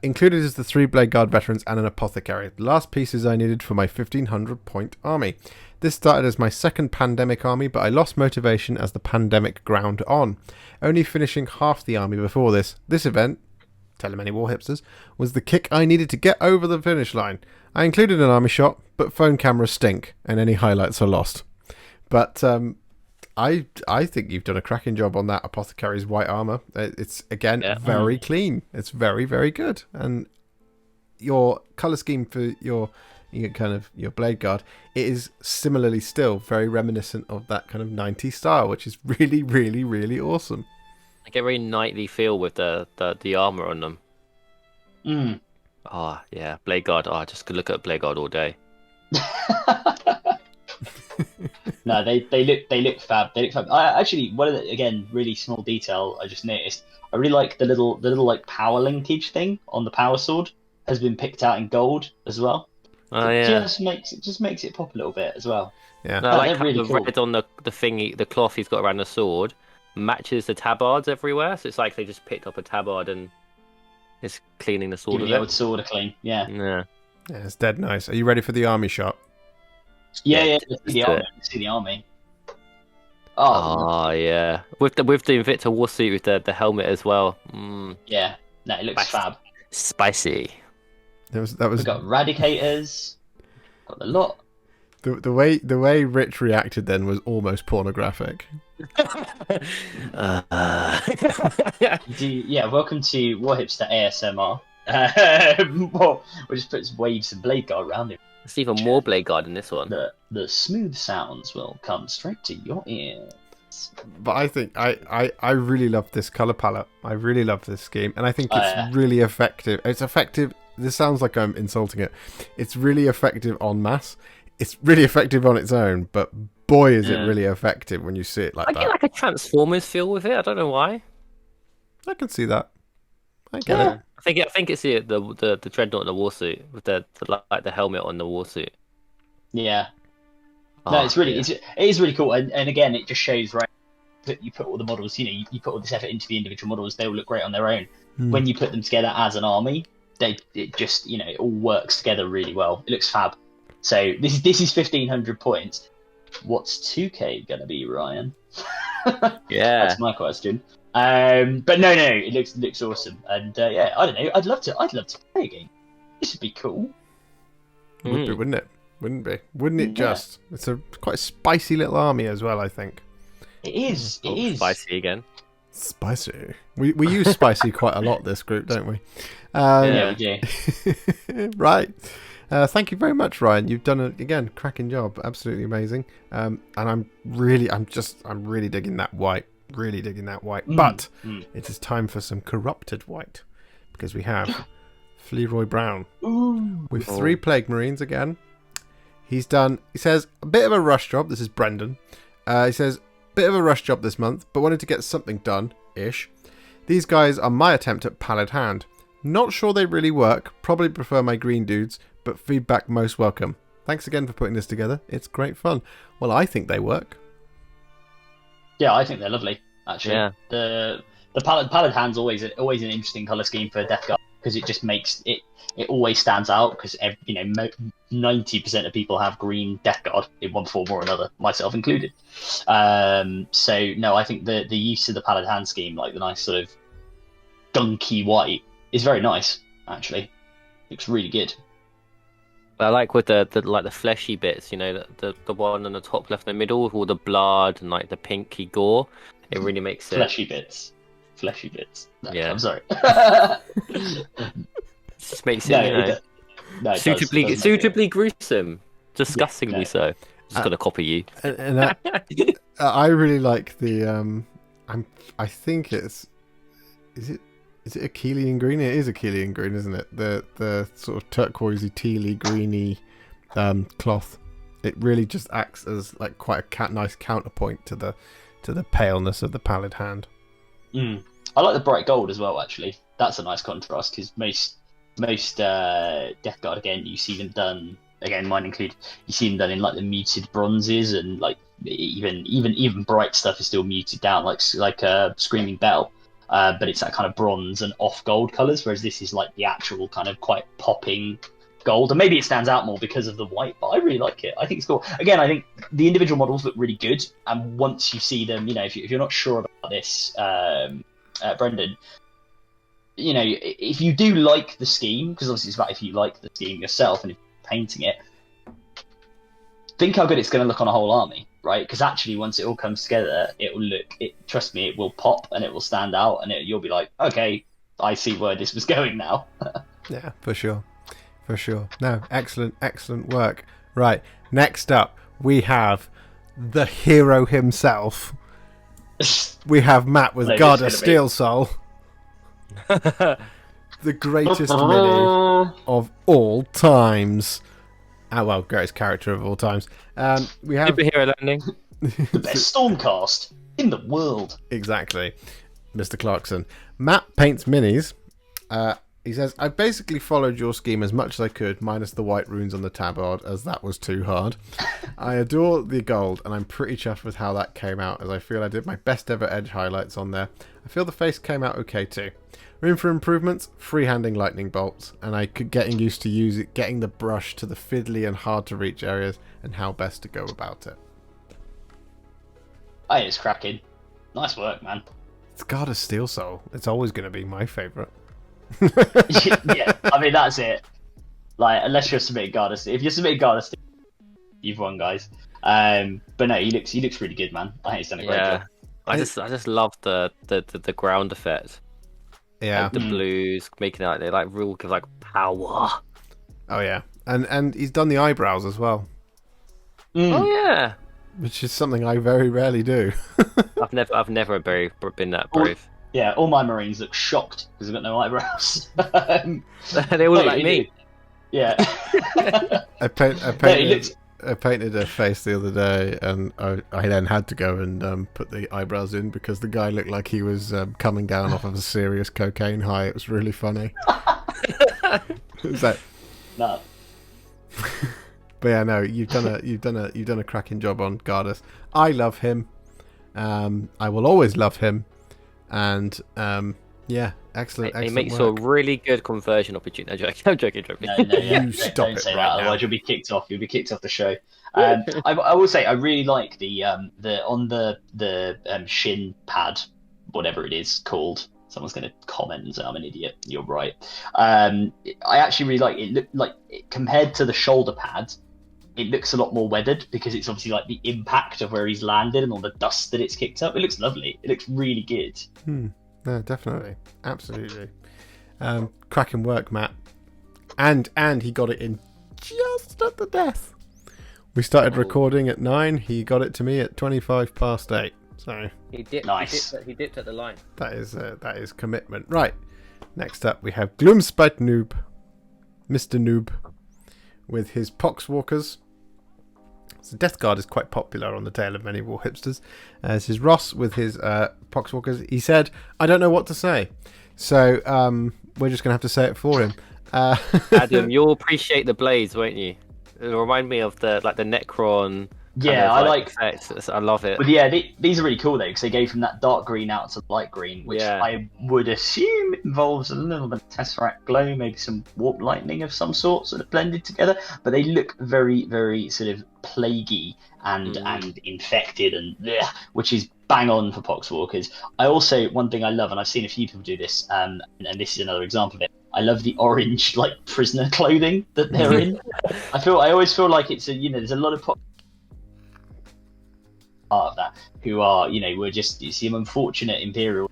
Included is the 3 Blade Guard veterans and an apothecary. The last pieces I needed for my 1500 point army. This started as my second pandemic army, but I lost motivation as the pandemic ground on, only finishing half the army before this. This event, Tell 'em Any Warhipsters, was the kick I needed to get over the finish line. I included an army shot, but phone cameras stink, and any highlights are lost. But I think you've done a cracking job on that apothecary's white armor. It's again very clean. It's very, very good. And your color scheme for your Blade Guard, it is similarly still very reminiscent of that kind of 90s style, which is really, really, really awesome. I get a very knightly feel with the armor on them. Oh yeah, Blade Guard. I just could look at Blade Guard all day. No, they look fab. They look fab. Actually, one of the, again, really small detail I just noticed. I really like the little like power linkage thing on the power sword has been picked out in gold as well. Oh yeah, it just makes it pop a little bit as well. Yeah, no, like really the cool. red on the thingy, the cloth he's got around the sword matches the tabards everywhere. So it's like they just picked up a tabard and is cleaning the sword. Giving the old sword a clean. Yeah, it's dead nice. Are you ready for the army shot? Yeah. See the army. Oh yeah, with the Invicta war suit with the helmet as well. Yeah, no, it looks fab. Spicy. That was. We got Radicators. Got the lot. The way Rich reacted then was almost pornographic. Yeah, welcome to Warhipster ASMR. We'll just put some waves and blade guard around it. It's even more blade guard in this one. The smooth sounds will come straight to your ears. But I think I really love this color palette. I really love this scheme, and I think it's really effective. It's effective. This sounds like I'm insulting it. It's really effective en masse. It's really effective on its own, but boy, is it really effective when you see it like that. I get like a Transformers feel with it. I don't know why. I can see that. I get it. I think it's the dreadnought in the warsuit with the helmet on the warsuit. Yeah. No, it's really it is really cool, and again, it just shows right that you put all the models. You put all this effort into the individual models. They all look great on their own. When you put them together as an army, it just it all works together really well. It looks fab. So this is 1,500 points. What's 2K gonna be, Ryan? Yeah, that's my question. But no, it looks awesome, and I don't know. I'd love to play a game. This would be cool. Would be, wouldn't it? Wouldn't be? Wouldn't it just? It's quite a spicy little army as well, I think. It is. It is spicy again. Spicy. We use spicy quite a lot this group, don't we? Yeah, we do. Right. Thank you very much, Ryan. You've done again cracking job. Absolutely amazing. And I'm really digging that white. Really digging that white. But it is time for some corrupted white because we have Fleroy Brown with 3 Plague Marines again. He says a bit of a rush job. This is Brendan. He says bit of a rush job this month, but wanted to get something done ish. These guys are my attempt at Pallid Hand. Not sure they really work. Probably prefer my green dudes, but feedback most welcome. Thanks again for putting this together. It's great fun. Well, I think they work. Yeah, I think they're lovely. Actually, yeah. The Pallid Hand's always an interesting color scheme for Death Guard because it just makes it always stands out because 90% of people have green Death Guard in one form or another, myself included. So no, I think the use of the Pallid Hand scheme, like the nice sort of gunky white, is very nice. Actually, looks really good. I like with the fleshy bits, the one on the top left in the middle with all the blood and like the pinky gore. It really makes it fleshy bits. No, yeah, I'm sorry. Just makes it suitably gruesome, disgustingly so. Just gonna copy you. And I really like the I think is it Achillean green? It is Achillean green, isn't it? The sort of turquoisey, tealy, greeny cloth. It really just acts as like quite a nice counterpoint to the paleness of the Pallid Hand. I like the bright gold as well. Actually, that's a nice contrast because most Death Guard, again, you see them done, again, mine included, you see them done in like the muted bronzes, and like even bright stuff is still muted down, like Screaming Bell. But it's that kind of bronze and off gold colours, whereas this is like the actual kind of quite popping gold. And maybe it stands out more because of the white, but I really like it. I think it's cool. Again, I think the individual models look really good, and once you see them, if you're not sure about this, Brendan, if you do like the scheme, because obviously it's about if you like the scheme yourself and if you're painting it, think how good it's going to look on a whole army, right? Because actually, once it all comes together, it will look. Trust me, it will pop and it will stand out, and you'll be like, okay, I see where this was going now. Yeah, for sure. No, excellent work. Right, next up, we have the hero himself. We have Matt with God of Steel Soul. The greatest mini of all times. Greatest character of all times. We have Superhero Landing. The best stormcast in the world. Exactly, Mr. Clarkson. Matt paints minis. He says, I basically followed your scheme as much as I could, minus the white runes on the tabard, as that was too hard. I adore the gold, and I'm pretty chuffed with how that came out, as I feel I did my best ever edge highlights on there. I feel the face came out okay too. Room for improvements, freehanding lightning bolts, and I could getting used to getting the brush to the fiddly and hard to reach areas, and how best to go about it. Hey, it's cracking. Nice work, man. It's God of Steel Soul. It's always going to be my favourite. Yeah, I mean that's it. Like, unless you're submitting God of Steel, if you're submitting God of Steel, You've won, guys. But no, he looks really good, man. I think he's done a great job. I just love the ground effect. Yeah. Like the blues making it like they like real give like power. Oh yeah, and he's done the eyebrows as well. Oh yeah, which is something I very rarely do. I've never been that brave. All my Marines look shocked because they've got no eyebrows. They all look like me. Yeah. I painted a face the other day, and I then had to go and put the eyebrows in because the guy looked like he was coming down off of a serious cocaine high. It was really funny. It was like, no. But yeah, no, you've done a cracking job on Gardas. I love him. I will always love him, and yeah, excellent. He makes a really good conversion opportunity. I'm joking. No, yeah. You stop don't it say right that, now. otherwise you'll be kicked off. You'll be kicked off the show. I will say I really like the on the shin pad, whatever it is called. Someone's going to comment and say I'm an idiot. You're right. I actually really like it. Look like compared to the shoulder pad, it looks a lot more weathered because it's obviously like the impact of where he's landed and all the dust that it's kicked up. It looks lovely. It looks really good. No, definitely, absolutely. Cracking work, Matt. And he got it in just at the death. We started recording at 9. He got it to me at 8:25. So he dipped. Nice. He dipped at the line. That is commitment. Right. Next up, we have Gloomspite Noob, Mr. Noob, with his Poxwalkers. So Death Guard is quite popular on the tail of many Warhipsters. This is Ross with his Poxwalkers. He said, "I don't know what to say," so we're just gonna have to say it for him. Adam, you'll appreciate the blades, won't you? It'll remind me of the necron. Yeah, I like effects. I love it. But yeah, these are really cool though because they go from that dark green out to light green, which I would assume involves a little bit of tesseract glow, maybe some warp lightning of some sort, sort of blended together. But they look very, very sort of plaguey and infected, and which is bang on for Poxwalkers. I also, one thing I love, and I've seen a few people do this, and this is another example of it. I love the orange like prisoner clothing that they're in. I always feel like it's there's a lot of part of that who are we're just some unfortunate imperial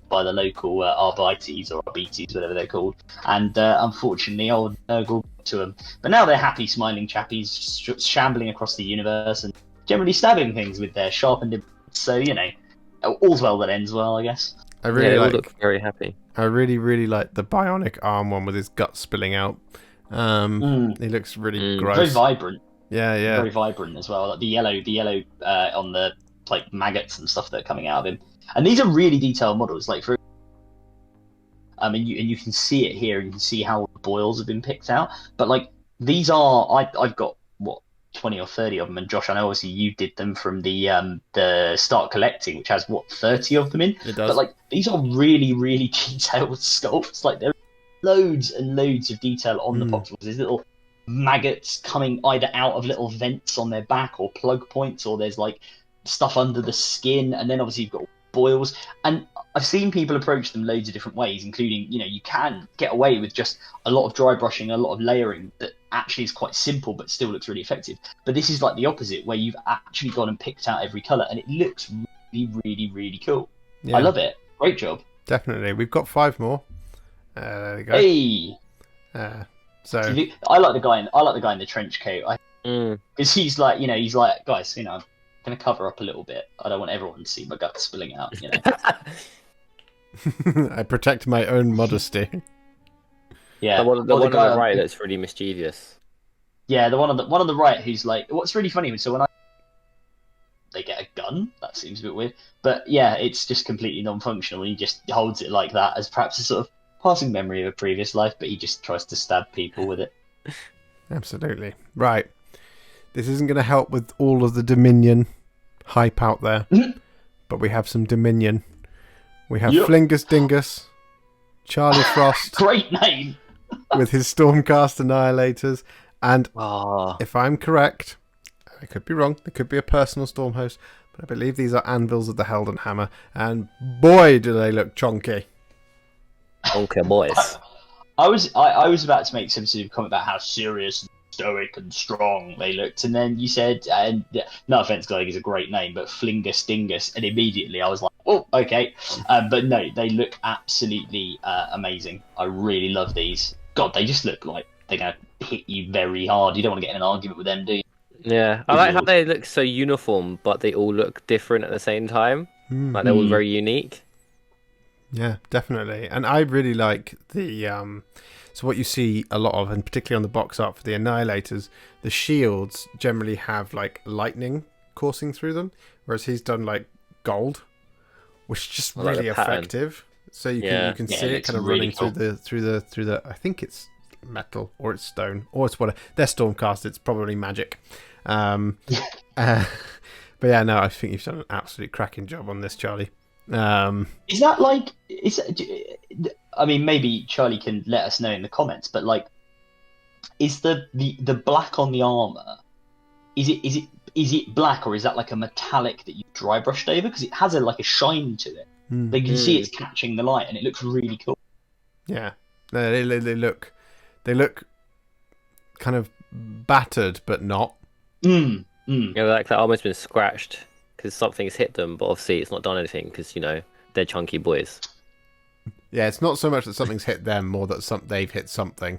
by the local Arbites or Arbites, whatever they're called, and unfortunately old Nurgle to them, but now they're happy smiling chappies shambling across the universe and generally stabbing things with their sharpened so all's well that ends well, I guess. I really look very happy. I really like the bionic arm one with his guts spilling out. He looks really gross. Very vibrant. Yeah. Very vibrant as well. Like the yellow on the like maggots and stuff that are coming out of him. And these are really detailed models. Like and you can see it here. You can see how the boils have been picked out. But like these are, I've got 20 or 30 of them. And Josh, I know obviously you did them from the Start Collecting, which has 30 of them in. It does. But like these are really, really detailed sculpts. Like there are loads and loads of detail on the Poxwalkers. There's little maggots coming either out of little vents on their back or plug points, or there's like stuff under the skin, and then obviously you've got boils. And I've seen people approach them loads of different ways, including you can get away with just a lot of dry brushing, a lot of layering that actually is quite simple but still looks really effective. But this is like the opposite, where you've actually gone and picked out every colour, and it looks really, really, really cool. I love it. Great job. Definitely. We've got 5 more. There we go. Hey. So I like the guy in the trench coat. Because he's like, guys, I'm gonna cover up a little bit. I don't want everyone to see my guts spilling out. I protect my own modesty. Yeah, the one on the right that's really mischievous. Yeah, the one on the right who's like, what's really funny. So when they get a gun, that seems a bit weird. But yeah, it's just completely non-functional. He just holds it like that as perhaps a sort of passing memory of a previous life, but he just tries to stab people with it. Absolutely. Right. This isn't going to help with all of the Dominion hype out there, but we have some Dominion. We have Flingus Dingus, Charlie Frost. Great name! with his Stormcast Annihilators. And if I'm correct, I could be wrong, there could be a personal Storm host, but I believe these are Anvils of the Helden Hammer, and boy do they look chonky. Okay, boys. I was about to make some sort of comment about how serious stoic and strong they looked. And then you said, and no offense, Glowing is a great name, but Flingus Dingus, and immediately I was like, oh, okay. But no, they look absolutely amazing. I really love these. God, they just look like they're gonna hit you very hard. You don't want to get in an argument with them, do you? Yeah, I like how they look so uniform, but they all look different at the same time. Like they're all very unique. Yeah, definitely. And I really like the so what you see a lot of, and particularly on the box art for the Annihilators, the shields generally have like lightning coursing through them, whereas he's done like gold, which is just really effective. So you can see it kind of really running cool. through the I think it's metal or it's stone or it's what they're stormcast. It's probably magic. But yeah, no, I think you've done an absolutely cracking job on this, Charlie. Is that like? I mean, maybe Charlie can let us know in the comments. But like, is the black on the armor? Is it black, or is that like a metallic that you dry brushed over? Because it has a shine to it. They can see it's catching the light, and it looks really cool. Yeah, they look kind of battered, but not. Yeah, like that armor's been scratched because something's hit them, but obviously it's not done anything because they're chunky boys. Yeah, it's not so much that something's hit them, more that they've hit something.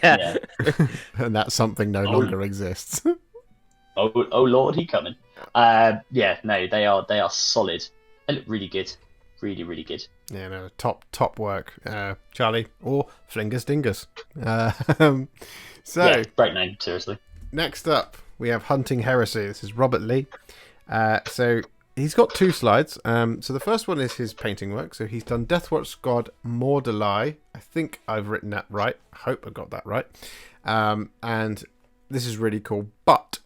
Yeah. And that something no longer exists. Oh Lord, he coming. Yeah, no, they are solid. They look really good. Really, really good. Yeah, no, top work, Charlie, or Flingus Dingus. Yeah, great name, seriously. Next up, we have Hunting Heresy. This is Robert Lee. So he's got 2 slides. So the first one is his painting work. So he's done Deathwatch God Mordalai. I think I've written that right. I hope I got that right. And this is really cool. But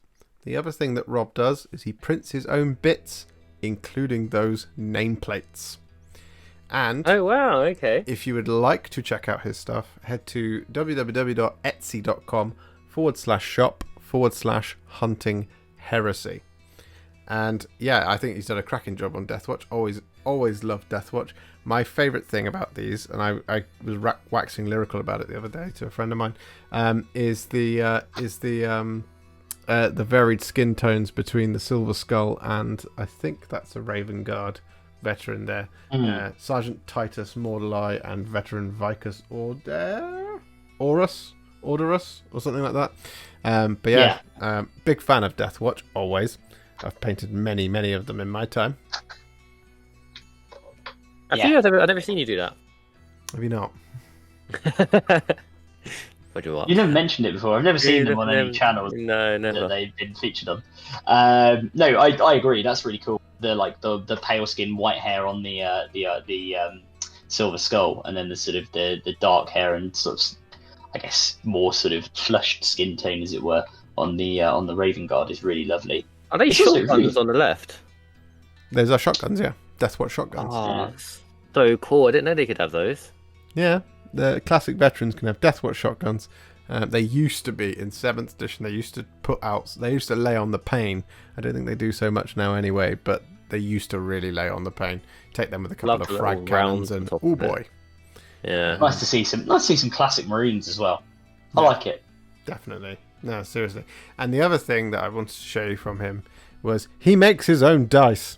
the other thing that Rob does is he prints his own bits, including those nameplates. And oh wow, okay. If you would like to check out his stuff, head to www.etsy.com/shop/hunting heresy. And yeah, I think he's done a cracking job on Deathwatch. Always loved Deathwatch. My favourite thing about these, and I was waxing lyrical about it the other day to a friend of mine, is the varied skin tones between the Silver Skull and I think that's a Raven Guard veteran there. Sergeant Titus Mordalai and veteran Vicus Orderus or something like that. But yeah, big fan of Deathwatch, always. I've painted many of them in my time. I think I've never seen you do that. Have you not? You never mentioned it before. I've never seen them on any channels. No, never. That they've been featured on. No, I agree. That's really cool. The pale skin, white hair on the Silver Skull, and then the sort of the dark hair and sort of, I guess, more sort of flushed skin tone, as it were, on the Raven Guard is really lovely. Are they shotguns on the left? Those are shotguns, yeah. Deathwatch shotguns. Oh, so cool. I didn't know they could have those. Yeah, the classic veterans can have Deathwatch shotguns. They used to be in 7th edition. They used to lay on the pain. I don't think they do so much now anyway, but they used to really lay on the pain. Take them with a couple of frag cannons and oh boy. Yeah. Nice to see some classic Marines as well. I like it. Definitely. No, seriously. And the other thing that I wanted to show you from him was he makes his own dice.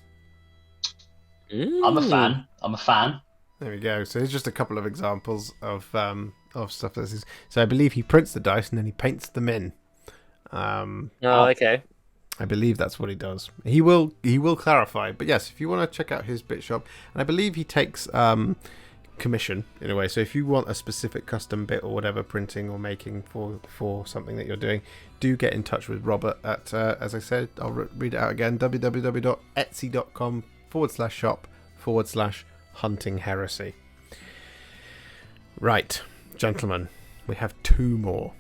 I'm a fan. There we go. So here's just a couple of examples of stuff. So I believe he prints the dice and then he paints them in. Okay. I believe that's what he does. He will clarify. But yes, if you want to check out his bit shop, and I believe he takes commission in a way. So if you want a specific custom bit or whatever printing or making for something that you're doing, do get in touch with Robert at, as I said, I'll read it out again, www.etsy.com/shop/hunting heresy. Right, gentlemen, we have 2 more.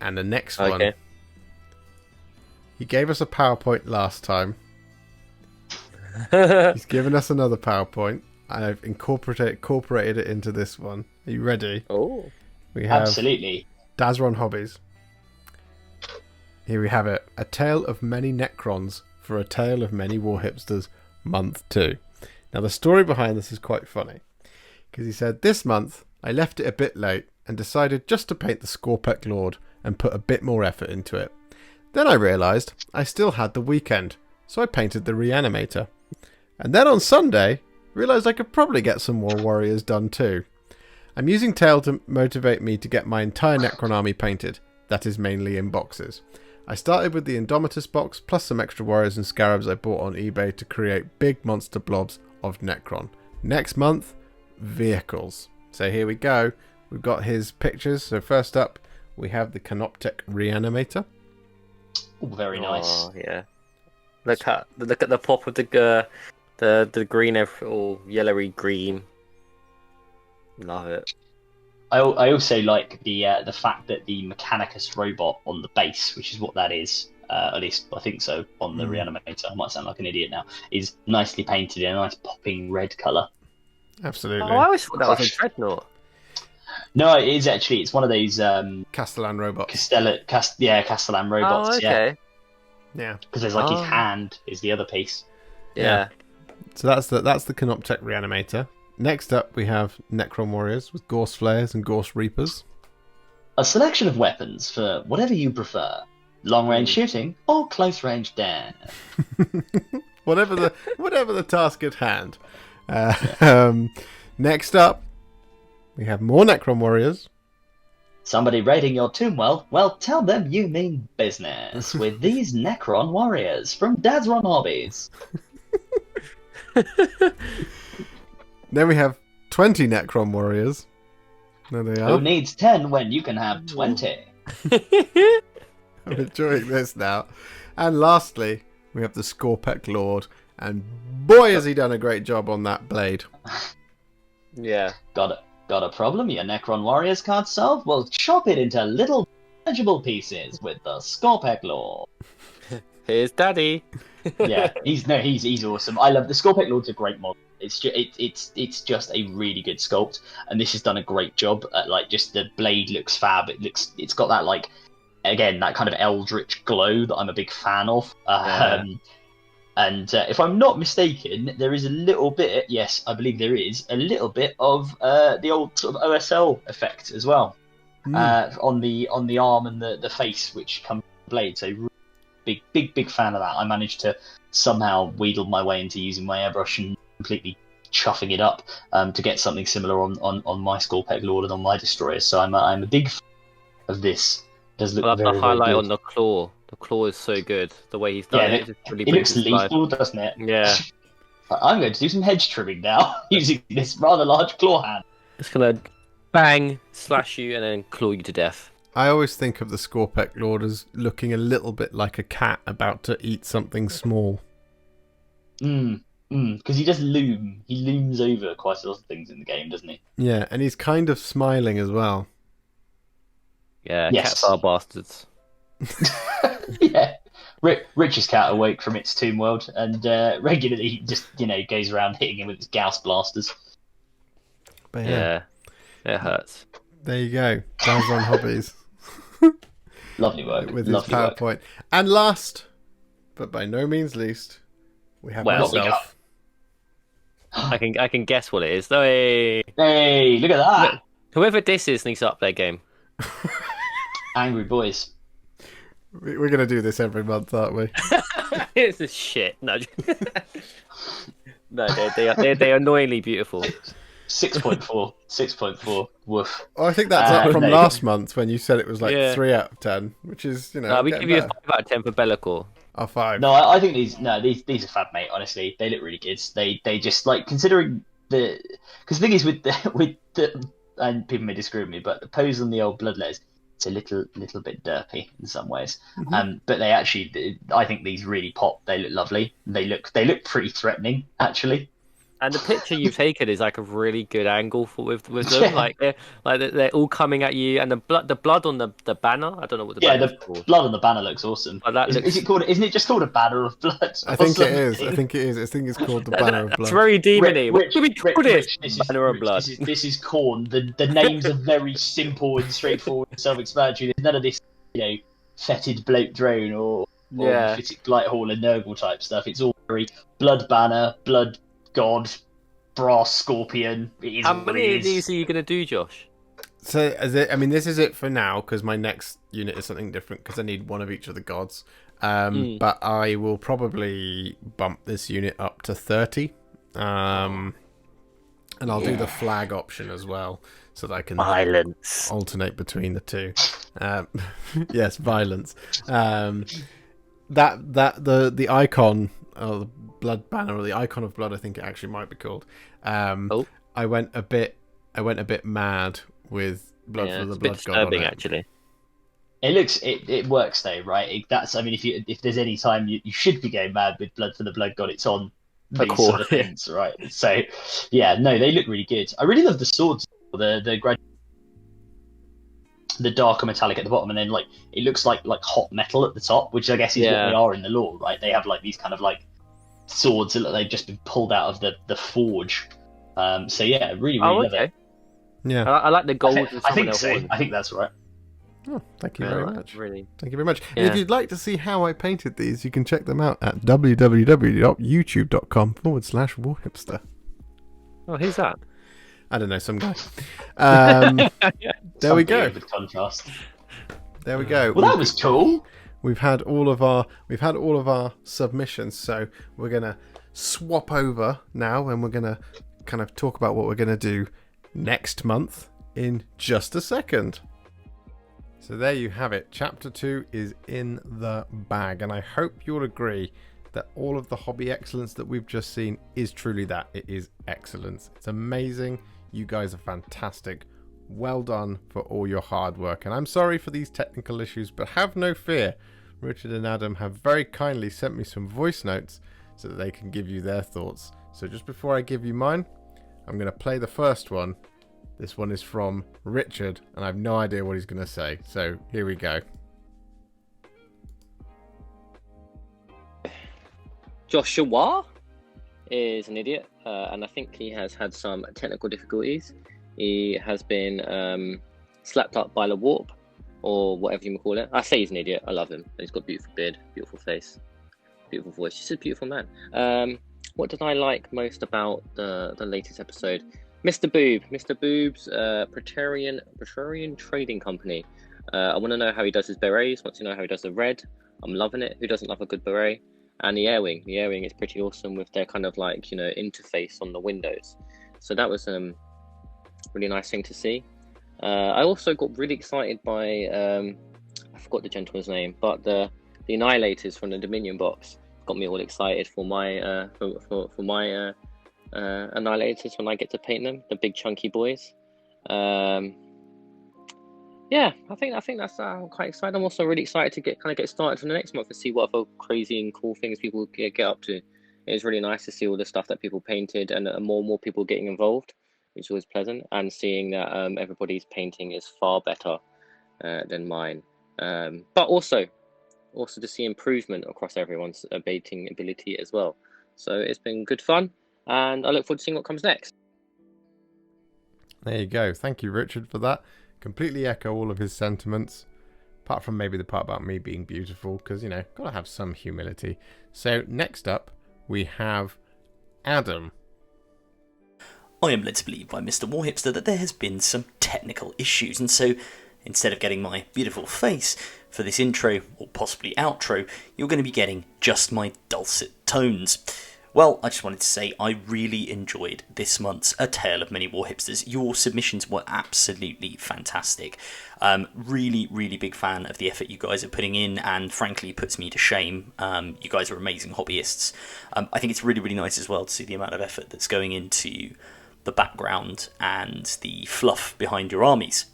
And the next one, he gave us a PowerPoint last time. He's given us another PowerPoint. I've incorporated it into this one. Are you ready? Oh, we have absolutely. Dazzer on hobbies. Here we have it. A Tale of Many Necrons for a Tale of Many Warhipsters, Month 2. Now the story behind this is quite funny. Because he said, this month I left it a bit late and decided just to paint the Scorpec Lord and put a bit more effort into it. Then I realised I still had the weekend, so I painted the reanimator. And then on Sunday, realised I could probably get some more warriors done too. I'm using Tail to motivate me to get my entire Necron army painted, that is mainly in boxes. I started with the Indomitus box, plus some extra warriors and scarabs I bought on eBay to create big monster blobs of Necron. Next month, vehicles. So here we go. We've got his pictures. So first up, we have the Canoptek Reanimator. Ooh, very nice. Oh, yeah. Look at the pop of the green, or yellowy green. Love it. I also like the fact that the Mechanicus robot on the base, which is what that is, at least I think so, on the Reanimator, I might sound like an idiot now, is nicely painted in a nice popping red colour. Absolutely. Oh, I always thought that was a dreadnought. No, it is actually. It's one of those Castellan robots. Castellan robots. Oh, okay. Yeah. Because there's like his hand is the other piece. Yeah. So that's the Canoptek Reanimator. Next up, we have Necron Warriors with Gorse Flayers and Gorse Reapers. A selection of weapons for whatever you prefer: long-range shooting or close-range dash. whatever the task at hand. Next up, we have more Necron Warriors. Somebody raiding your tomb well, tell them you mean business with these Necron Warriors from Dazzer Hobbies. Then we have 20 Necron Warriors. There they are. Who needs 10 when you can have 20? I'm enjoying this now. And lastly, we have the Scorpec Lord. And boy, has he done a great job on that blade. Yeah. Got a problem your Necron Warriors can't solve? Well, chop it into little manageable pieces with the Scorpec Lord. Here's Daddy. Yeah, he's awesome. I love the Scorpec Lord's a great model. It's just a really good sculpt, and this has done a great job. Just the blade looks fab. It's got that that kind of eldritch glow that I'm a big fan of. And if I'm not mistaken, there is a little bit. Yes, I believe there is a little bit of the old sort of OSL effect as well on the arm and the face, which comes from the blade. So big fan of that. I managed to somehow wheedle my way into using my airbrush and completely chuffing it up to get something similar on my Scorpec Lord and on my destroyers. So I'm a big fan of this. It does look the highlight very on the claw. The claw is so good. The way he's done it really it looks brings lethal, life. doesn't it? Yeah. I'm going to do some hedge trimming now using this rather large claw hand. It's gonna bang, slash you, and then claw you to death. I always think of the Scorpec Lord as looking a little bit like a cat about to eat something small. Because he does loom. He looms over quite a lot of things in the game, doesn't he? Yeah, and he's kind of smiling as well. Yeah, Yes. cats are bastards. Yeah. Rich's cat awoke from its tomb world and regularly just, goes around hitting him with his Gauss blasters. But Yeah. It hurts. there you go. Dazzer Hobbies. Lovely work. With his Lovely work. PowerPoint. And last, but by no means least, we have Well, myself. I can guess what it is. Though. Hey, Hey, look at that! whoever this is needs to up their game. Angry boys. We're going to do this every month, aren't we? It's a shit. No, no, they are annoyingly beautiful. 6.4. 6.4. Woof. Oh, I think that's up from no. last month when you said it was like Yeah. 3 out of 10, which is, We getting give you a better. 5 out of 10 for Bellacore. Oh, 5. No, I think these are fab, mate. Honestly, they look really good. They just considering because the thing is with the and people may disagree with me, but the pose on the old bloodletters, it's a little bit derpy in some ways. But they actually, I think these really pop. They look lovely. They look pretty threatening, actually. And the picture you've taken is like a really good angle with them. Yeah. They're all coming at you, and the blood on the banner. I don't know what the banner is called. Blood on the banner looks awesome. But that Is it called? Isn't it just called a banner of blood? I think it is. I think it's called the Banner of That's Blood. very demony. What do we call this? Rich, Banner of blood. This is Khorne. The names are very simple and straightforward and self-explanatory. There's none of this, fetid bloat drone or Physic Blight Hall and Nurgle type stuff. It's all very blood banner, blood god, brass scorpion. It is How what many it of is. these are you going to do, Josh? So, this is it for now, because my next unit is something different, because I need one of each of the gods. But I will probably bump this unit up to 30. And I'll do the flag option as well, so that I can alternate between the two. Yes, violence. The icon, or the blood banner, or the icon of blood, I think it actually might be called. I went a bit mad with blood for the blood god on it. Actually. It works though, right? If there's any time you should be going mad with blood for the blood god, it's on these sort of things, right? So yeah, no, they look really good. I really love the swords, the darker metallic at the bottom, and then like it looks like hot metal at the top, which I guess is what they are in the lore, right? They have like these kind of like swords that they've just been pulled out of the forge. So yeah, really love it. Yeah, I like the gold. I think so. I think that's right. Oh, thank you very much. Really. Thank you very much. Yeah. And if you'd like to see how I painted these, you can check them out at www.youtube.com/Warhipster. Oh, who's that? I don't know, some guy. There we go. With contrast. There we go. Well, that was cool. We've had all of our submissions, so we're gonna swap over now, and we're gonna kind of talk about what we're gonna do next month in just a second. So there you have it. Chapter 2 is in the bag, and I hope you'll agree that all of the hobby excellence that we've just seen is truly that. It is excellence. It's amazing. You guys are fantastic. Well done for all your hard work. And I'm sorry for these technical issues, but have no fear. Richard and Adam have very kindly sent me some voice notes so that they can give you their thoughts. So just before I give you mine, I'm going to play the first one. This one is from Richard, and I have no idea what he's going to say. So here we go. Joshua is an idiot, and I think he has had some technical difficulties. He has been slapped up by the warp, or whatever you may call it. I say he's an idiot. I love him. He's got a beautiful beard, beautiful face, beautiful voice. He's a beautiful man. What did I like most about the latest episode? Mr. Boob's praetorian trading company. I want to know how he does his berets. Want to know how he does the red. I'm loving it. Who doesn't love a good beret? And the air wing. The air wing is pretty awesome with their kind of like, interface on the windows. So that was really nice thing to see. I also got really excited by I forgot the gentleman's name, but the annihilators from the Dominion box got me all excited for my for my annihilators when I get to paint them, the big chunky boys. Yeah, I think that's I'm quite excited. I'm also really excited to get started for the next month and see what other crazy and cool things people get up to. It's really nice to see all the stuff that people painted, and more and more people getting involved, which is always pleasant, and seeing that everybody's painting is far better than mine. But also to see improvement across everyone's painting ability as well. So it's been good fun, and I look forward to seeing what comes next. There you go. Thank you, Richard, for that. Completely echo all of his sentiments, apart from maybe the part about me being beautiful, because, gotta have some humility. So next up, we have Adam. I am led to believe by Mr. Warhipster that there has been some technical issues, and so instead of getting my beautiful face for this intro, or possibly outro, you're going to be getting just my dulcet tones. Well, I just wanted to say I really enjoyed this month's A Tale of Many Warhipsters. Your submissions were absolutely fantastic. Really, really big fan of the effort you guys are putting in, and frankly puts me to shame. You guys are amazing hobbyists. I think it's really, really nice as well to see the amount of effort that's going into the background and the fluff behind your armies.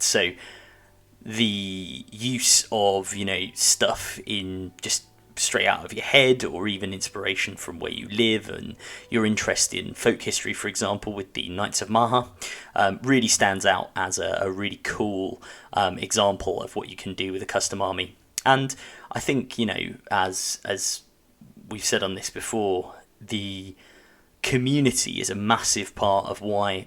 So the use of, stuff in just straight out of your head, or even inspiration from where you live, and your interest in folk history, for example, with the Knights of Maha, really stands out as a really cool example of what you can do with a custom army. And I think, as we've said on this before, the community is a massive part of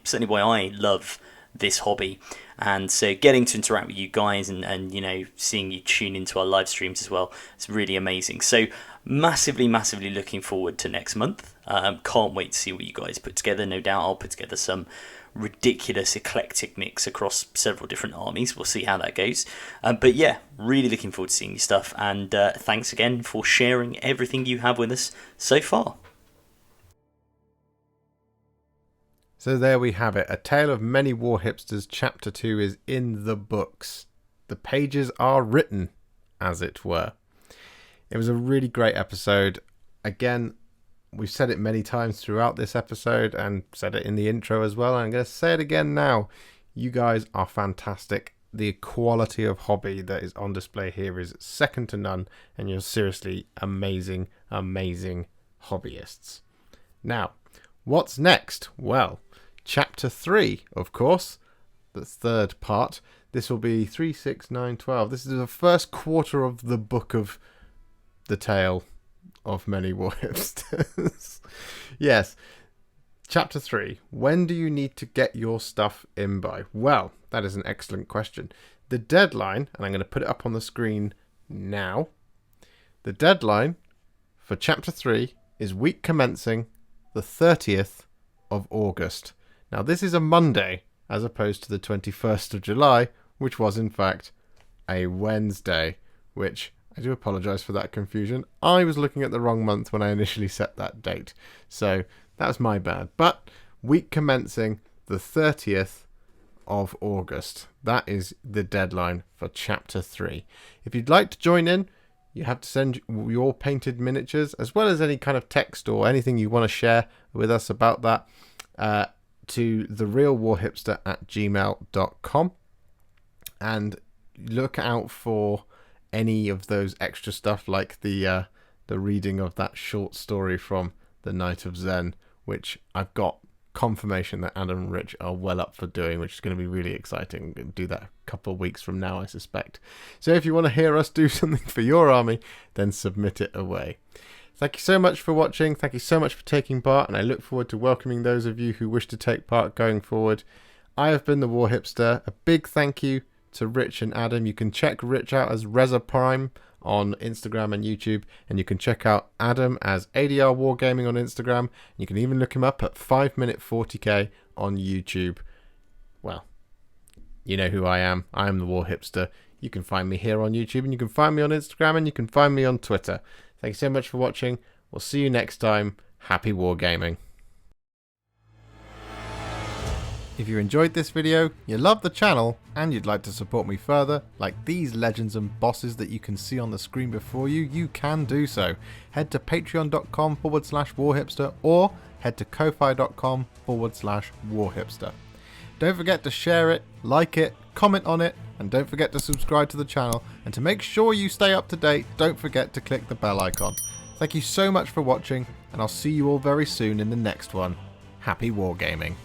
certainly why I love this hobby. And so getting to interact with you guys and seeing you tune into our live streams as well, it's really amazing. So massively looking forward to next month. Can't wait to see what you guys put together. No doubt I'll put together some ridiculous eclectic mix across several different armies. We'll see how that goes. But yeah, really looking forward to seeing your stuff, and thanks again for sharing everything you have with us so far. So there we have it. A Tale of Many Warhipsters Chapter 2 is in the books. The pages are written, as it were. It was a really great episode. Again, we've said it many times throughout this episode and said it in the intro as well. I'm going to say it again now. You guys are fantastic. The quality of hobby that is on display here is second to none, and you're seriously amazing, amazing hobbyists. Now, what's next? Well, Chapter 3, of course, the third part. This will be 3, 6, 9, 12. This is the first quarter of the book of the Tale of Many Warhipsters. Yes, Chapter 3. When do you need to get your stuff in by? Well, that is an excellent question. The deadline, and I'm going to put it up on the screen now. The deadline for Chapter 3 is week commencing the 30th of August. Now, this is a Monday, as opposed to the 21st of July, which was, in fact, a Wednesday, which I do apologise for that confusion. I was looking at the wrong month when I initially set that date, so that's my bad. But week commencing the 30th of August. That is the deadline for Chapter 3. If you'd like to join in, you have to send your painted miniatures, as well as any kind of text or anything you want to share with us about that, to therealwarhipster@gmail.com, and look out for any of those extra stuff, like the reading of that short story from the Night of Zen, which I've got confirmation that Adam and Rich are well up for doing, which is going to be really exciting. We'll do that a couple of weeks from now, I suspect. So if you want to hear us do something for your army, then submit it away. Thank you so much for watching. Thank you so much for taking part, and I look forward to welcoming those of you who wish to take part going forward. I have been the Warhipster. A big thank you to Rich and Adam. You can check Rich out as Reza Prime on Instagram and YouTube, and you can check out Adam as ADR Wargaming on Instagram. You can even look him up at 5minute 40k on YouTube. Well, you know who I am. I am the Warhipster. You can find me here on YouTube, and you can find me on Instagram, and you can find me on Twitter. Thank you so much for watching. We'll see you next time. Happy wargaming. If you enjoyed this video, you love the channel, and you'd like to support me further, like these legends and bosses that you can see on the screen before you, you can do so. Head to patreon.com/warhipster or head to ko-fi.com/warhipster. Don't forget to share it, like it, comment on it, and don't forget to subscribe to the channel. And to make sure you stay up to date, don't forget to click the bell icon. Thank you so much for watching, and I'll see you all very soon in the next one. Happy wargaming.